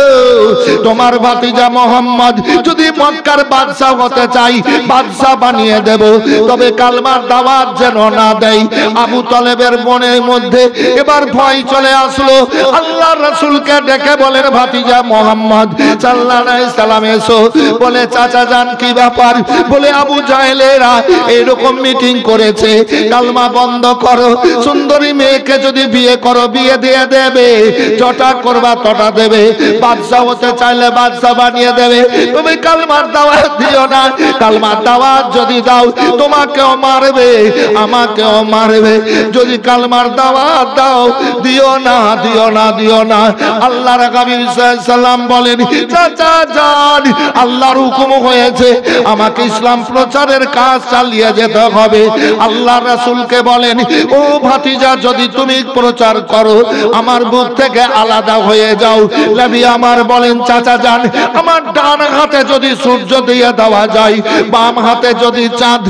তোমার ভাতিজা মুহাম্মদ যদি মক্কার বাদশা হতে চাই, বাদশা বানিয়ে দেব, তবে কালমার দাওয়াত যেন না দেয়। আবু তলেবের মনের মধ্যে এবার ভয় চলে আসলো। আল্লাহ রাসূলকে ডেকে বলেন ভাতিজা মুহাম্মদ সাল্লাল্লাহু আলাইহি সাল্লাম এসো। বলে চাচা জান কি ব্যাপার? বলে আবু জাহেলেরা এরকম মিটিং করেছে, কালমা বন্ধ করো, সুন্দরী মেয়েকে যদি বিয়ে করো বিয়ে দিয়ে দেবে, যটা করবা তটা দেবে, বাদশা হতে চাইলে বাদশা বানিয়ে দেবে, তুমি কালমার দাওয়াত দিও না, কালমার দাওয়াত যদি দাও তোমাকেও মারবে আমাকেও মারবে, যদি কালমার দাওয়াত দাও দিও না, দিও না, দিও না। আল্লাহর নবী সাল্লাল্লাহু আলাইহি সাল্লাম বলেন চাচা জান, আল্লাহর হুকুম হয়েছে আমাকে ইসলাম প্রচারের কাজ চালিয়ে যেতে হবে। আল্লাহ রাসূলকে বলেন ও ভাতিজা, যদি তুমি প্রচার করো আমার বুক থেকে আলাদা হয়ে যাও। নবী আমার বলেন চাচা জান, আমার ডান হাতে যদি সূর্য দিয়ে দেওয়া যায়, বাম হাতে যদি চাঁদ,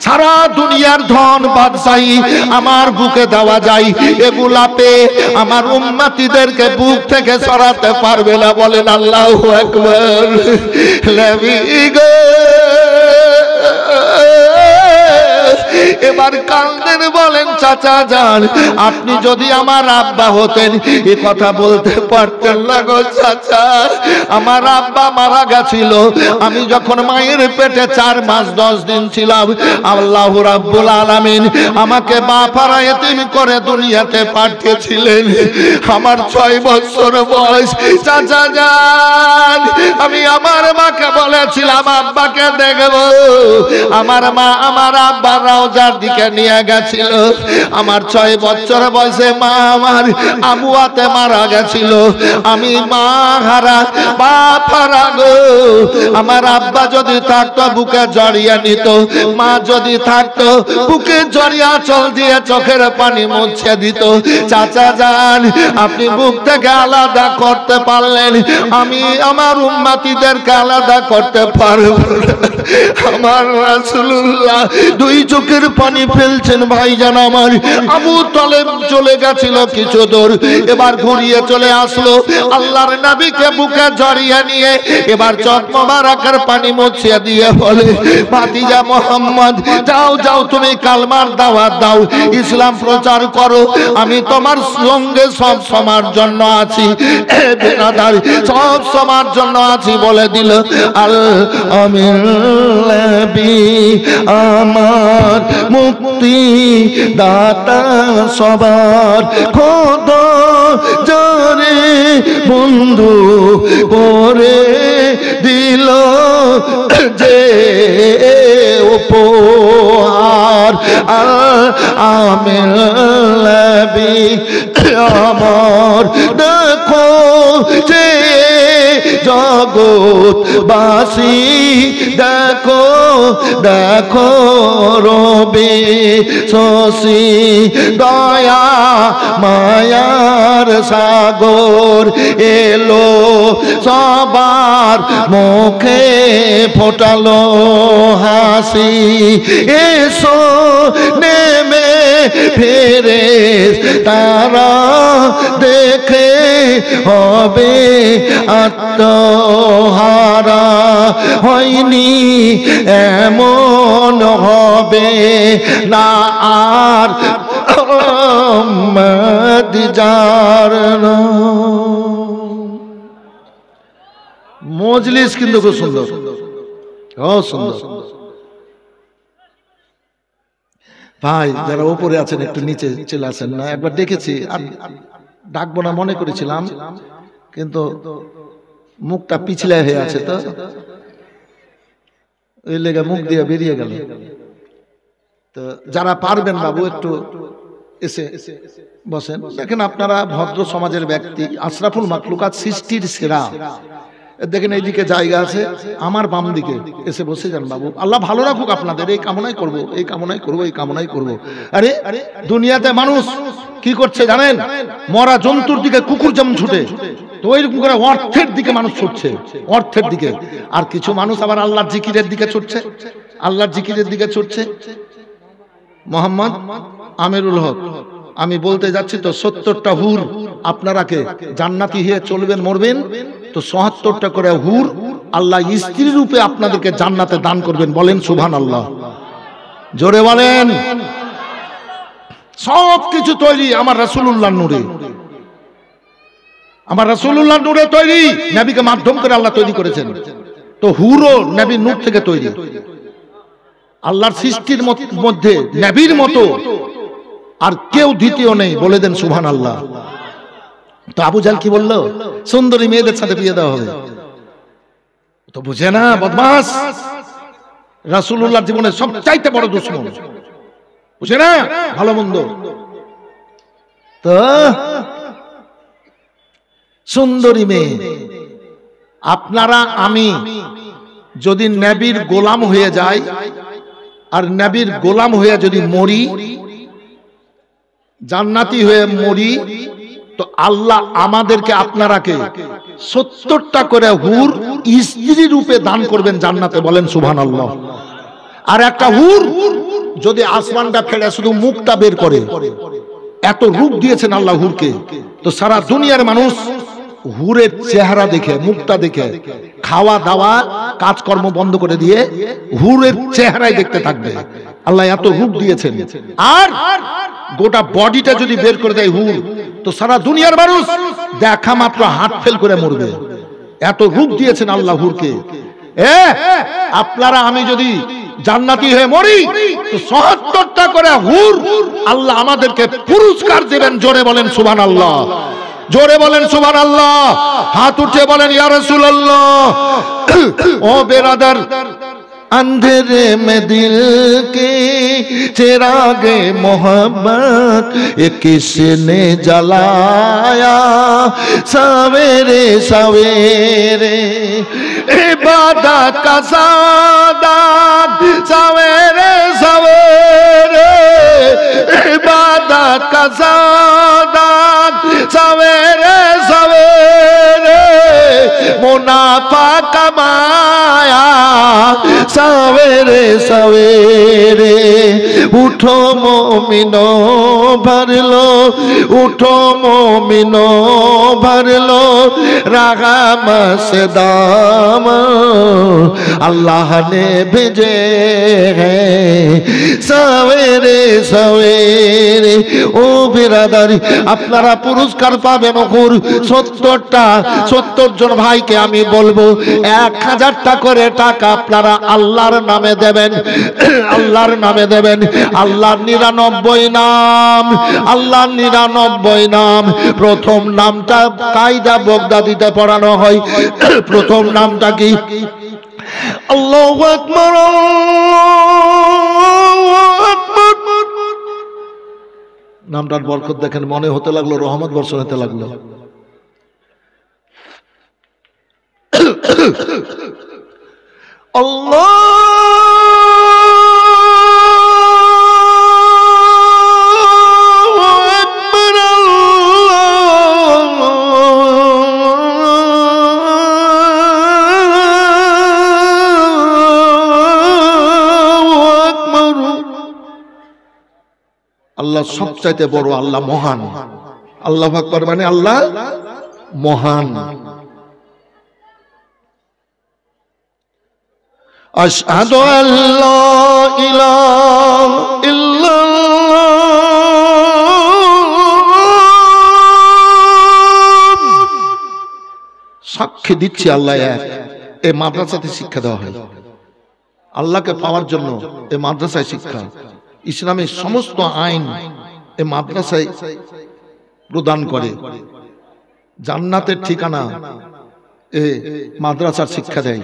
সারা দুনিয়ার ধন বাদশাহী আমার বুকে দেওয়া যায়, এগুলা পেয়ে আমার উম্মতিদেরকে বুক থেকে সরাতে পারবে না। বলেন আল্লাহু আকবার। নবী গো এবার কান্দেন, বলেন চাচা জান, আপনি যদি আমার আব্বা হতেন এ কথা বলতে পারতেন না গো চাচা। আমার আব্বা মারা গেছিল আমি যখন মায়ের পেটে 4 মাস 10 দিন ছিলাম। আল্লাহ রাব্বুল আলামিন আমাকে বাপারা এতিম করে দুনিয়াতে পাঠিয়েছিলেন। আমার 6 বছর বয়স। চাচা জান, আমি আমার মাকে বলেছিলাম আব্বাকে দেখবো। আমার মা আমার আব্বা রওজার দিকে নিয়ে গেছিল। আমার 6 বছর বয়সে মা আমার আবুয়াতে মারা গেছিল। আমি মা হারা বাপ হারা গো। আমার আব্বা যদি থাকতো বুকে জড়িয়ে নিত, মা যদি থাকতো বুকে জড়িয়ে আঁচল দিয়ে চোখের পানি মুছে দিত। চাচা জান, আপনি বুক থেকে আলাদা করতে পারলেন, আমি আমার উম্মতিদেরকে আলাদা করতে পারব না। আমার রাসূলুল্লাহ 2 চোখের পানি ফেলছেন ভাইজান আমার। আবু তলেব চলে গেছিল কিছু দূর, এবার ঘুরিয়ে চলে আসলো আল্লাহর নবীকে বুকে জড়িয়ে নিয়ে এবার চোখ মোবারকের পানি মুছিয়ে দিয়ে বলে ভাতিজা মুহাম্মদ, যাও যাও তুমি কালমার দাওয়াত দাও, ইসলাম প্রচার করো, আমি তোমার সঙ্গে সব সময়ের জন্য আছি। বেরাদার সব সময়ের জন্য আছি বলে দিল। আল আমিন নবী আমার মুক্তি দাতা সবার, খোদা যারে বন্ধু করে দিল যে উপহার আমির নবী আমার দেখো যে জগৎবাসী দেখো দেখো রবি শশী দয়া মায়ার সাগর এলো সবার মুখে ফোটালো হাসি এসো নেমে ফেরেশতারা দেখে হবে আত্মহারা হয়নি এমন হবে না আর যার মজলিস কিন্তু খুব সুন্দর সুন্দর ভাই যারা উপরে আছেন একটু নিচে চলে আসেন না একবার দেখেছি আর ডাকবো না মনে করেছিলাম কিন্তু মুখটা পিছলে হয়ে আছে তো ওই লেগে মুখ দিয়ে বেরিয়ে গেল তো যারা পারবেন বাবু একটু এসে বসেন দেখেন আপনারা ভদ্র সমাজের ব্যক্তি আশরাফুল মাখলুকাত সৃষ্টির সেরা দেখেন এইদিকে জায়গা আছে আমার বাম দিকে এসে বসে যান বাবু আল্লাহ ভালো রাখুক আপনাদের এই কামনাই করব এই কামনাই করব এই কামনাই করব আরে দুনিয়াতে মানুষ কি করছে জানেন মরা জন্তুর দিকে কুকুর যেমন ছুটে তো ওইরকম করে অর্থের দিকে মানুষ ছুটছে অর্থের দিকে আর কিছু মানুষ আবার আল্লাহর জিকিরের দিকে ছুটছে আল্লাহর জিকিরের দিকে ছুটছে মোহাম্মদ আমিরুল হক আমি বলতে যাচ্ছি তো 70টা হুর আপনারাকে জান্নাতি হয়ে চলবেন মরবেন তো ৭৭টা করে হুর আল্লাহ স্ত্রী রূপে আপনাদেরকে জান্নাতে দান করবেন বলেন সুবহানাল্লাহ জোরে বলেন সবকিছু তৈরি আমার রাসূলুল্লাহর নূরে আমার রাসূলুল্লাহর নূরে তৈরি নবীকে মাধ্যম করে আল্লাহ তৈরি করেছেন তো হুরও নবীর নূর থেকে তৈরি আল্লাহর সৃষ্টির মধ্যে নবীর মতো আর কেউ দ্বিতীয় নেই বলে দেন সুবহানাল্লাহ তো আবু জাহল কি বললো সুন্দরী মেয়েদের সাথে বিয়ে দেওয়া হবে তো বুঝে না বদমাস রাসূলুল্লাহর জীবনের সবচাইতে বড় দুশমন বুঝে না ভালো মন্দ তো সুন্দরী মেয়ে আপনারা আমি যদি নবীর গোলাম হয়ে যাই আর নবীর গোলাম হয়ে যদি মরি জান্নাতি হয়ে মরি তো আল্লাহ আমাদেরকে আপনারাকে ৭০টা করে হুর স্ত্রী রূপে দান করবেন জান্নাতে বলেন সুবহানাল্লাহ আর একটা হুর যদি আসমানটা ফেলে শুধু মুখটা বের করে এত রূপ দিয়েছেন আল্লাহ হুরকে তো সারা দুনিয়ার মানুষ হুরের চেহারা দেখে মুখটা দেখে খাওয়া দাওয়া কাজকর্ম বন্ধ করে দিয়ে হুরের চেহারাই দেখতে থাকবে আল্লাহ এত রূপ দিয়েছেন আর গোটা বডিটা যদি বের করে দেয় হুর তো সারা দুনিয়ার মানুষ দেখা মাত্র হাত ফেল করে মরবে এত রূপ দিয়েছেন আল্লাহ হুরকে আপনারা আমি যদি জান্নাতি হয়ে মরি তো ৭০টা করে হুর আল্লাহ আমাদেরকে পুরস্কার দেবেন জোরে বলেন সুবহানাল্লাহ জোরে বলেন সুবহানাল্লাহ হাত উঠে বলেন ইয়া রাসূলুল্লাহ ও বেরাদার अंधेरे में दिल के चिरागे मोहब्बत ये किसने जलाया सवेरे सवेरे इबादत का सादात सवेरे सवेरे इबादत का सादात सवेरे सवेरे मुनाफा कमाया सवेरे सवेरे उठो मोमिनो भर लो उठो मोमिनो भर लो रहम से दाम अल्लाह ने भेजे हैं সওয়েরে সওয়েরে। ও বিরাদারি, আপনারা পুরস্কার পাবেন। 70 জন ভাইকে আমি বলবো 1000টা করে টাকা আপনারা আল্লাহর নামে দেবেন, আল্লাহর নামে দেবেন। আল্লাহর 99 নাম, আল্লাহর 99 নাম। প্রথম নামটা কায়দা বগদাদিতে পড়ানো হয়। প্রথম নামটা কি? আল্লাহু আকবার, আল্লাহু আকবার। নামটার বরকত দেখেন, মনে হতে লাগলো রহমত বর্ষণ হতে লাগলো। আল্লাহ আল্লাহ সবচাইতে বড়, আল্লাহ মহান। আল্লাহু আকবার মানে আল্লাহ মহান। আশহাদু আল্লা ইলাহা ইল্লাল্লাহ, সাক্ষী দিচ্ছি আল্লাহ এক। এই মাদ্রাসাতে শিক্ষা দেওয়া হয় আল্লাহকে পাওয়ার জন্য। এই মাদ্রাসায় শিক্ষা, ইসলামের সমস্ত আইন এই মাদ্রাসায় প্রদান করে। জান্নাতের ঠিকানা এ মাদ্রাসার শিক্ষা দেয়।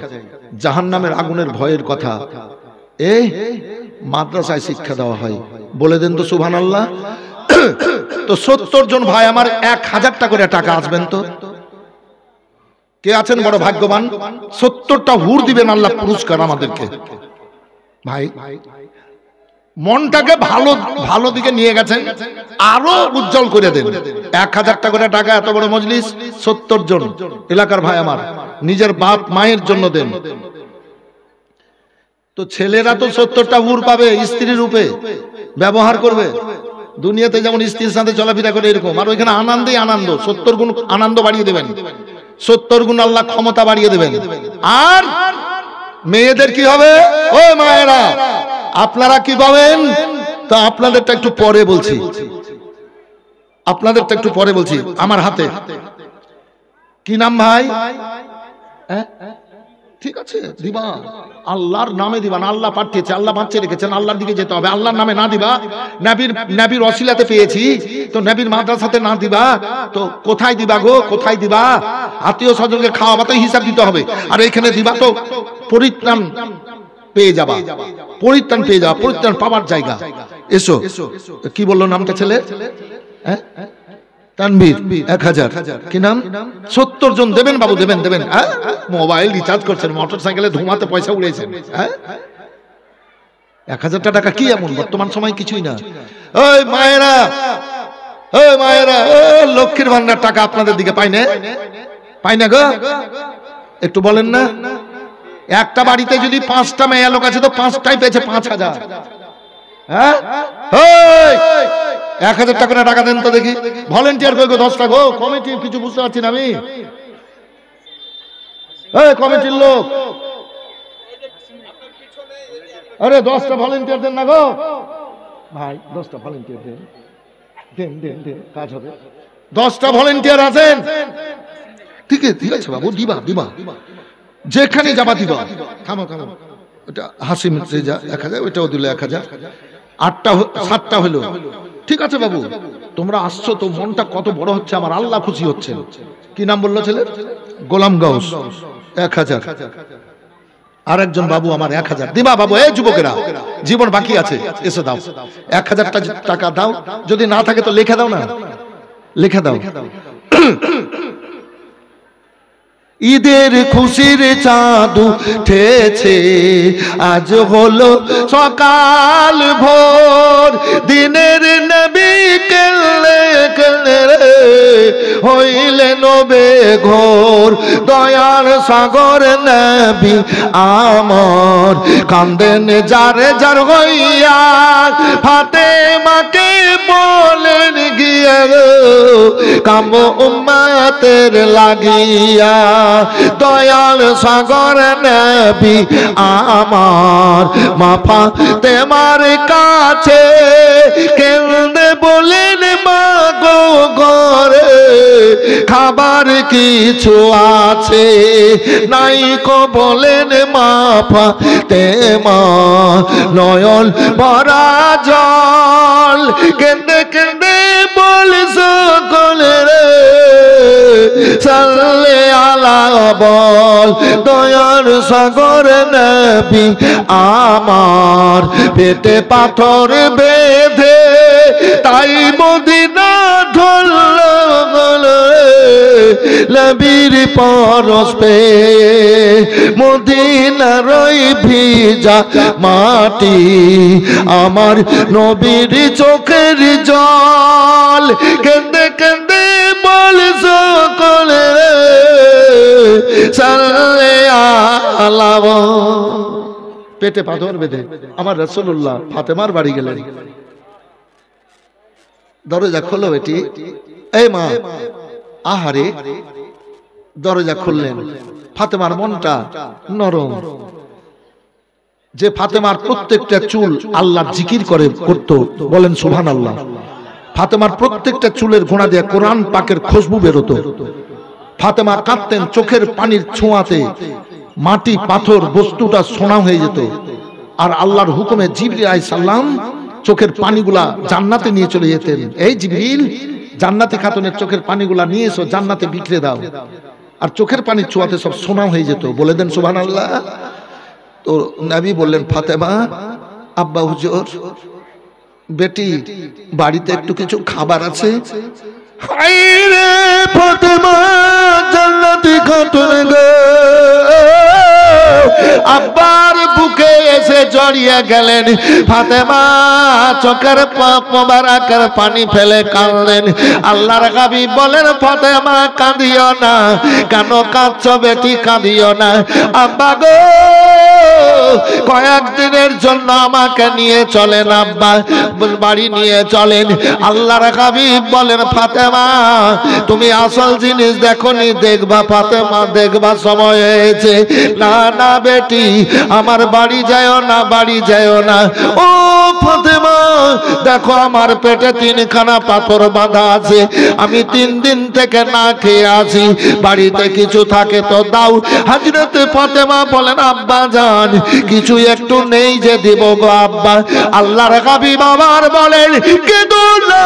জাহান্নামের আগুনের ভয়ের কথা এই মাদ্রাসায় শিক্ষা দেওয়া হয়। বলে দেন তো সুবহানাল্লাহ। তো 70 জন ভাই আমার 1000টা করে টাকা আসবেন তো? কে আছেন বড় ভাগ্যবান? 70টা হুর দিবেন আল্লাহ পুরস্কার আমাদেরকে। ভাই মনটাকে ভালো ভালো দিকে নিয়ে গেছেন, আরো উজ্জ্বল করে দেন। 1000টা করে টাকা, এত বড় মজলিস, 70 জন এলাকার ভাই আমার, নিজের বাপ মায়ের জন্য দেন। তো ছেলেরা তো 70টা হুর পাবে, স্ত্রী রূপে ব্যবহার করবে। দুনিয়াতে যেমন স্ত্রীর সাথে চলাফেরা করে এরকম, আর ওইখানে আনন্দেই আনন্দ। 70 গুণ আনন্দ বাড়িয়ে দেবেন, 70 গুণ আল্লাহ ক্ষমতা বাড়িয়ে দেবেন। আর মেয়েদের কি হবে? ও মায়েরা, আপনারা কি পাবেন? তা আপনাদেরটা একটু পরে বলছি, আপনাদেরটা একটু পরে বলছি। আমার হাতে কি নাম ভাই? ঠিক আছে দিবা, আল্লাহর নামে দিবা না। আল্লাহ পাঠিয়েছে, আল্লাহ বাঁচিয়ে রেখেছেন, আল্লাহর দিকে যেতে হবে। আল্লাহর নামে না দিবা, নবীর ওসিলাতে পেয়েছি তো নবীর মাদ্রাসাতে না দিবা তো কোথায় দিবা গো? কোথায় দিবা? আত্মীয় স্বজনকে খাওয়াবাতে হিসাব দিতে হবে। আর এখানে দিবা তো পরিত্রাণ পেয়ে যাবা, পরিত্রাণ পেয়ে যাবা, পরিত্রাণ পাওয়ার জায়গা। এসো। কি বললো নামটা ছেলে? তানভীর। 1000। কি নাম? 70 জন দেবেন বাবু, দেবেন দেবেন। মোবাইল রিচার্জ করছেন, মোটরসাইকেলে ধুমাতে পয়সা উড়িয়েছেন। 1000টা টাকা কি এমন? বর্তমান সময় কিছুই না। ওই মায়েরা, ওই মায়েরা, লক্ষ্মীর ভান্ডার টাকা আপনাদের দিকে পাই না? পাই না গো? একটু বলেন না। একটা বাড়িতে যদি 5টা মেয়ে লোক আছে তো 5টাই পেয়েছে 5000। হ্যাঁ, 1000 টাকা টাকা দেন তো দেখি। ভলেন্টিয়ার কই গো? 10টা গো। কমিটির কিছু বুঝতে পারছি না আমি। কমিটির লোক, আরে 10টা ভলেন্টিয়ার দেন না গো ভাই। 10টা ভলেন্টিয়ার দেন, দেন দেন দেন, কাজ হবে। 10টা ভলেন্টিয়ার আছেন? ঠিক আছে, ঠিক আছে বাবু, দিবা দিবা, যেখানে যাবা দিবা। থামো থামো, ওটা হাসি মুখে যা 1000, ওইটাও দিলে 1000। 7টা হলো। ঠিক আছে বাবু, তোমরা আসছো তো, মনটা কত বড় হচ্ছে আমার, আল্লাহ খুশি হচ্ছেন। কি নাম বললো ছেলে? গোলাম গাউস। 1000। আরেকজন বাবু আমার 1000 দিবা বাবু। এই যুবকেরা, জীবন বাকি আছে, এসে দাও 1000টা টাকা দাও। যদি না থাকে তো লিখে দাও না, লিখে দাও। ঈদের খুশির চাঁদ উঠেছে, আজ হলো সকাল ভোর। দিনের নবী কেলে কেলে হইলেন বেঘোর। দয়ার সাগর নবী আমর, কান্দেন যারে যার হইয়া। ফাতেমাকে বলেন গিয়া, কাম উম্মতের লাগিয়া। দয়াল সাগর নবী আমার, মা ফাতেমার খাবার কিছু আছে নাই কো বলেন মা ফাতেমা নয়ন ভরা জল কেঁদে কেঁদে বল সকলে রে সাল্লে আলা বল দয়ার সাগর নবী আমার পেটে পাথর বেঁধে তাই মদিনা ধরল নবীর পরশ পে মদিনার ভিজা মাটি আমার নবীর চোখের জল কেঁদে কেঁদে বল সকলে সাল্লে আলা পেটে পাথর বেঁধে আমার রাসূলুল্লাহ ফাতেমার বাড়ি গেলেন। দরজা খোলো বেটি, এই মা, আহারে দরজা খুললেন। ফাতেমার মনটা নরম, যে ফাতেমার প্রত্যেকটা চুল আল্লাহর জিকির করে করত, বলেন সুবহানাল্লাহ। ফাতেমার প্রত্যেকটা চুলের গোড়া দিয়ে কোরআন পাকের খুশবু বেরোতো। ফাতেমা কাঁদতেন, চোখের পানির ছোঁয়াতে মাটি পাথর বস্তুটা সোনা হয়ে যেত। আর আল্লাহর হুকুমে জিবরিল আলাইহিস সালাম চোখের পানিগুলা জান্নাতে নিয়ে চলে যেতেন। এই জিবরিল, জান্নাতি খাতুনের চোখের পানিগুলা নিয়ে এসো, জান্নাতে বিখরে দাও। আর চোখের পানির ছোঁয়াতে সব সোনা হয়ে যেত। বলে দেন সুবহানাল্লাহ। তো নবী বললেন, ফাতেমা, আব্বা হুজুর, বেটি বাড়িতে একটু কিছু খাবার আছে? হায় রে ফাতেমা, জান্নাতি খাতুন গো, আব্বার বুকে এসে জড়িয়ে গেলেন। ফাতেমা চোখের মোবারকের পানি ফেলে কাঁদলেন। আল্লাহর হাবিব বলেন, ফাতেমা কাঁদিও না। কেন কাঁদছো বেটি? কাঁদিও না। আব্বা গো, কয়েকদিনের জন্য আমাকে নিয়ে চলেন আব্বা, বাড়ি নিয়ে চলেন। আল্লাহর হাবিব বলেন, ফাতেমা তুমি আসল জিনিস দেখোনি, দেখবা ফাতেমা, দেখবা সময় হয়েছে। না না বেটি, আমার বাড়ি যাও না, বাড়ি যাও না। ও ফাতেমা, দেখো আমার পেটে 3খানা পাথর বাঁধা আছে, আমি 3 দিন থেকে না খেয়ে আছি, বাড়িতে কিছু থাকে তো দাও। হযরত ফাতেমা বলেন, আব্বা জান, কিছু একটু নেই যে দিব গো আব্বা। আল্লাহর হাবিব আমার বলেন, কেঁদো না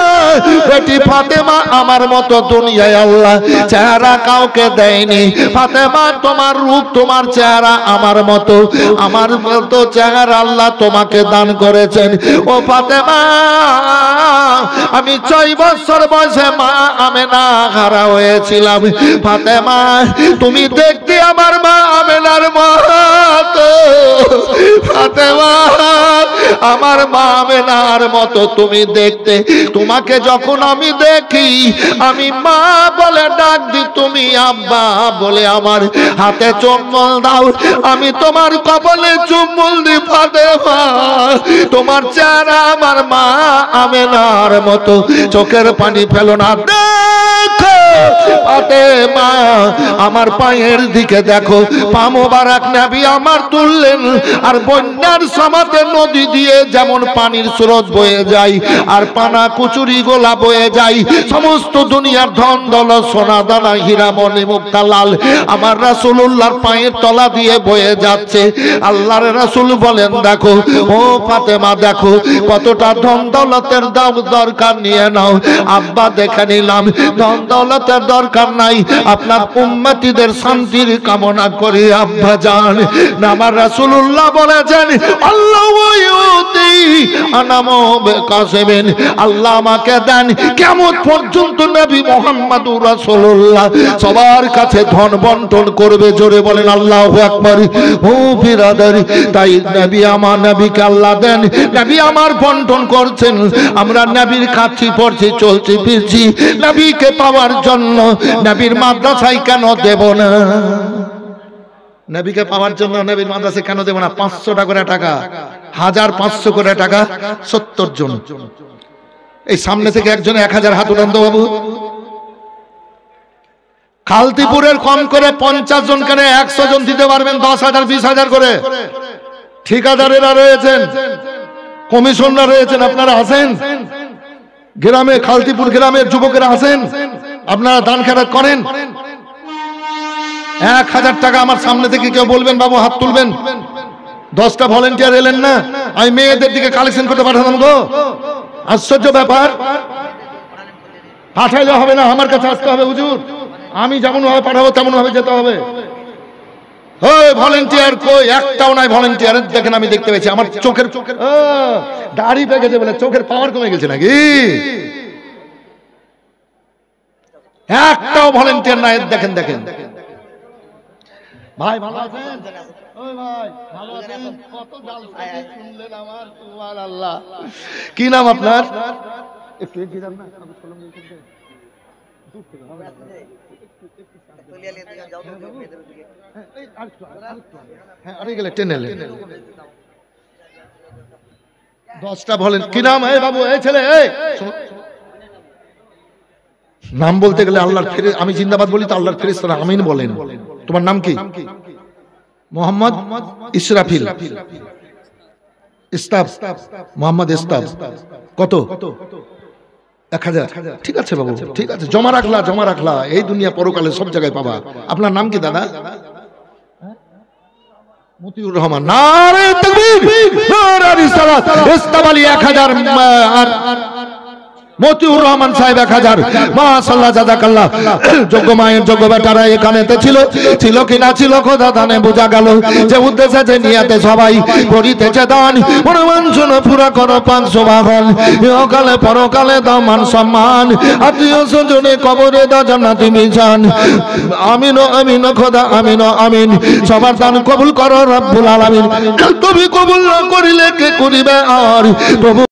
বেটি ফাতেমা, আমার মতো দুনিয়ায় আল্লাহ চেহারা কাউকে দেয়নি। ফাতেমা, তোমার রূপ, তোমার চেহারা আমার মতো চেহারা আল্লাহ তোমাকে দান করেছেন। ও ফাতেমা, আমি 6 বছর বয়সে মা আমেনা হারা হয়েছিলাম। ফাতেমা, তুমি দেখতে আমার মা আমেনার মতো। ফাতেমা, আমার মা আমেনার মতো তুমি দেখতে। তোমাকে যখন আমি দেখি, আমি মা বলে ডাক দি, তুমি আব্বা বলে আমার হাতে চুম্বন দাও, আমি তোমার কপালে চুম্বন দি। ফাতেমা, তোমার চেহারা আমার মা আমেনার মতো, চোখের পানি ফেলো না। দেখো ফাতেমা, আমার পায়ের দিকে দেখো, পা মোবারক নবী আমার তুললেন। আর বন্যার সমাতে নদী দিয়ে যেমন পানির স্রোত বয়ে যায়, আর পানা কুচুরি গোলা বয়ে যায়, সমস্ত দুনিয়ার ধন দৌলত সোনা দানা হীরা মণি মুক্তা লাল আমার রাসূলুল্লাহর পায়ের তলা দিয়ে বয়ে যাচ্ছে। আল্লাহর রাসূল বলেন, দেখো ও ফাতেমা, দেখো কতটা ধন দৌলতের দরকার নিয়ে নাও। আব্বা, দেখে নিলাম ধন দৌলতের দরকার নাই, আপনার উম্মতিদের শান্তির কামনা করি আব্বা জান। আমার রাসূলুল্লাহ বলেছেন, আল্লাহু ইউতি আনামু বিকাসিবিন, আল্লাহ আমাকে দেন কিয়ামত পর্যন্ত নবী মুহাম্মদুর রাসূলুল্লাহ সবার কাছে ধন বন্টন করবে। জোরে বলেন আল্লাহু আকবার। ও বিরাদার, তাই নবী আমার, নবীকে আল্লাহ দেন, নবী আমার বন্টন করছেন। আমরা নবীর খাচ্ছি, পড়ছি, চলছি, ফিরছি নবীকে পাওয়ার জন্য। নবীর মাদ্রাসায় কেন দেব না? নবীকে পাওয়ার জন্য নবীর মাদ্রাসায় কেন দেব না? 500 করে টাকা, 1500 করে টাকা, 70 জন। এই সামনে থেকে একজনে 1000 হাত উঠান তো বাবু। খালতিপুরের কম করে 50 জন কেন 100 জন দিতে পারবেন? 10,000 20,000 করে। ঠিকাদারেরা রয়েছেন, কমিশনরা রয়েছেন, আপনারা আছেন গ্রামে, খালতিপুর গ্রামের যুবকেরা আছেন, আপনারা দান খেরাত করেন? 1000 টাকা আমার সামনে থেকে কেউ বলবেন বাবু হাত তুলবেন? 10টা ভলেন্টিয়ার এলেন না, আমি মেয়েদের দিকে কালেকশন করতে পাঠালাম গো। আশ্চর্য ব্যাপার। পাঠাইলে হবে না, আমার কাছে আসতে হবে হুজুর। আমি যেমন ভাবে পাঠাবো তেমন ভাবে যেতে হবে। ওই ভলেন্টিয়ার কই? একটাও নাই ভলেন্টিয়ার। দেখেন আমি দেখতে পেয়েছি আমার চোখের দাড়ি পেকেছে বলে চোখের পাওয়ার কমে গেছে নাকি? একটাও ভলেন্টিয়ার নাই। দেখেন দেখেন ভাই ভালো আছেন? ওই ভাই ভালো আছেন? কত জালসা শুনলেন আমার, সুবহানাল্লাহ। কি নাম আপনার? একটু এগিয়ে যান না, কলম নিয়ে চলতে দূর থেকে হবে না। হ্যাঁ আরে গেলে টেনে নেন। 10টা বলেন। কি নাম? এই বাবু, এই ছেলে, এই নাম বলতে গেলে আল্লাহর ফেরেশতা, আমি জিন্দাবাদ বলি তো আল্লাহর ফেরেশতারা আমিন বলেন। তোমার নাম কি? মোহাম্মদ ইসরাফিল। ইস্তাব, মোহাম্মদ ইস্তাব। কত? 1000। ঠিক আছে বাবু, ঠিক আছে, জমা রাখলা জমা রাখলা, এই দুনিয়া পরকালে সব জায়গায় পাবা। আপনার নাম কি দাদা? মতিউর রহমান। নারে তাকবীর, নারে রিসালাত। ইস্তাব আলী 1000 আর মতিউর রহমান সাহেব 1000। মাশাআল্লাহ, জাযাকাল্লাহ। যোগ্য মায়ের যোগ্য বেটারা এখানেতে ছিল, ছিল কিনা ছিল খোদা দানে বোঝা গেল। যে উদ্দেশ্যে যে নিয়াতে সবাই করিতেছে দান, মনোবাঞ্ছন পুরা করো 500 বাহন। ইহকালে পরকালে দাও মান সম্মান, আত্মীয় স্বজনে কবরে দাও জান্নাতি মিজান। আমিন আমিন খোদা, আমিন আমিন। সবার দান কবুল করো রব্বুল আলামিন। তুমি কবুল না করিলে কে করিবে আর? প্রভু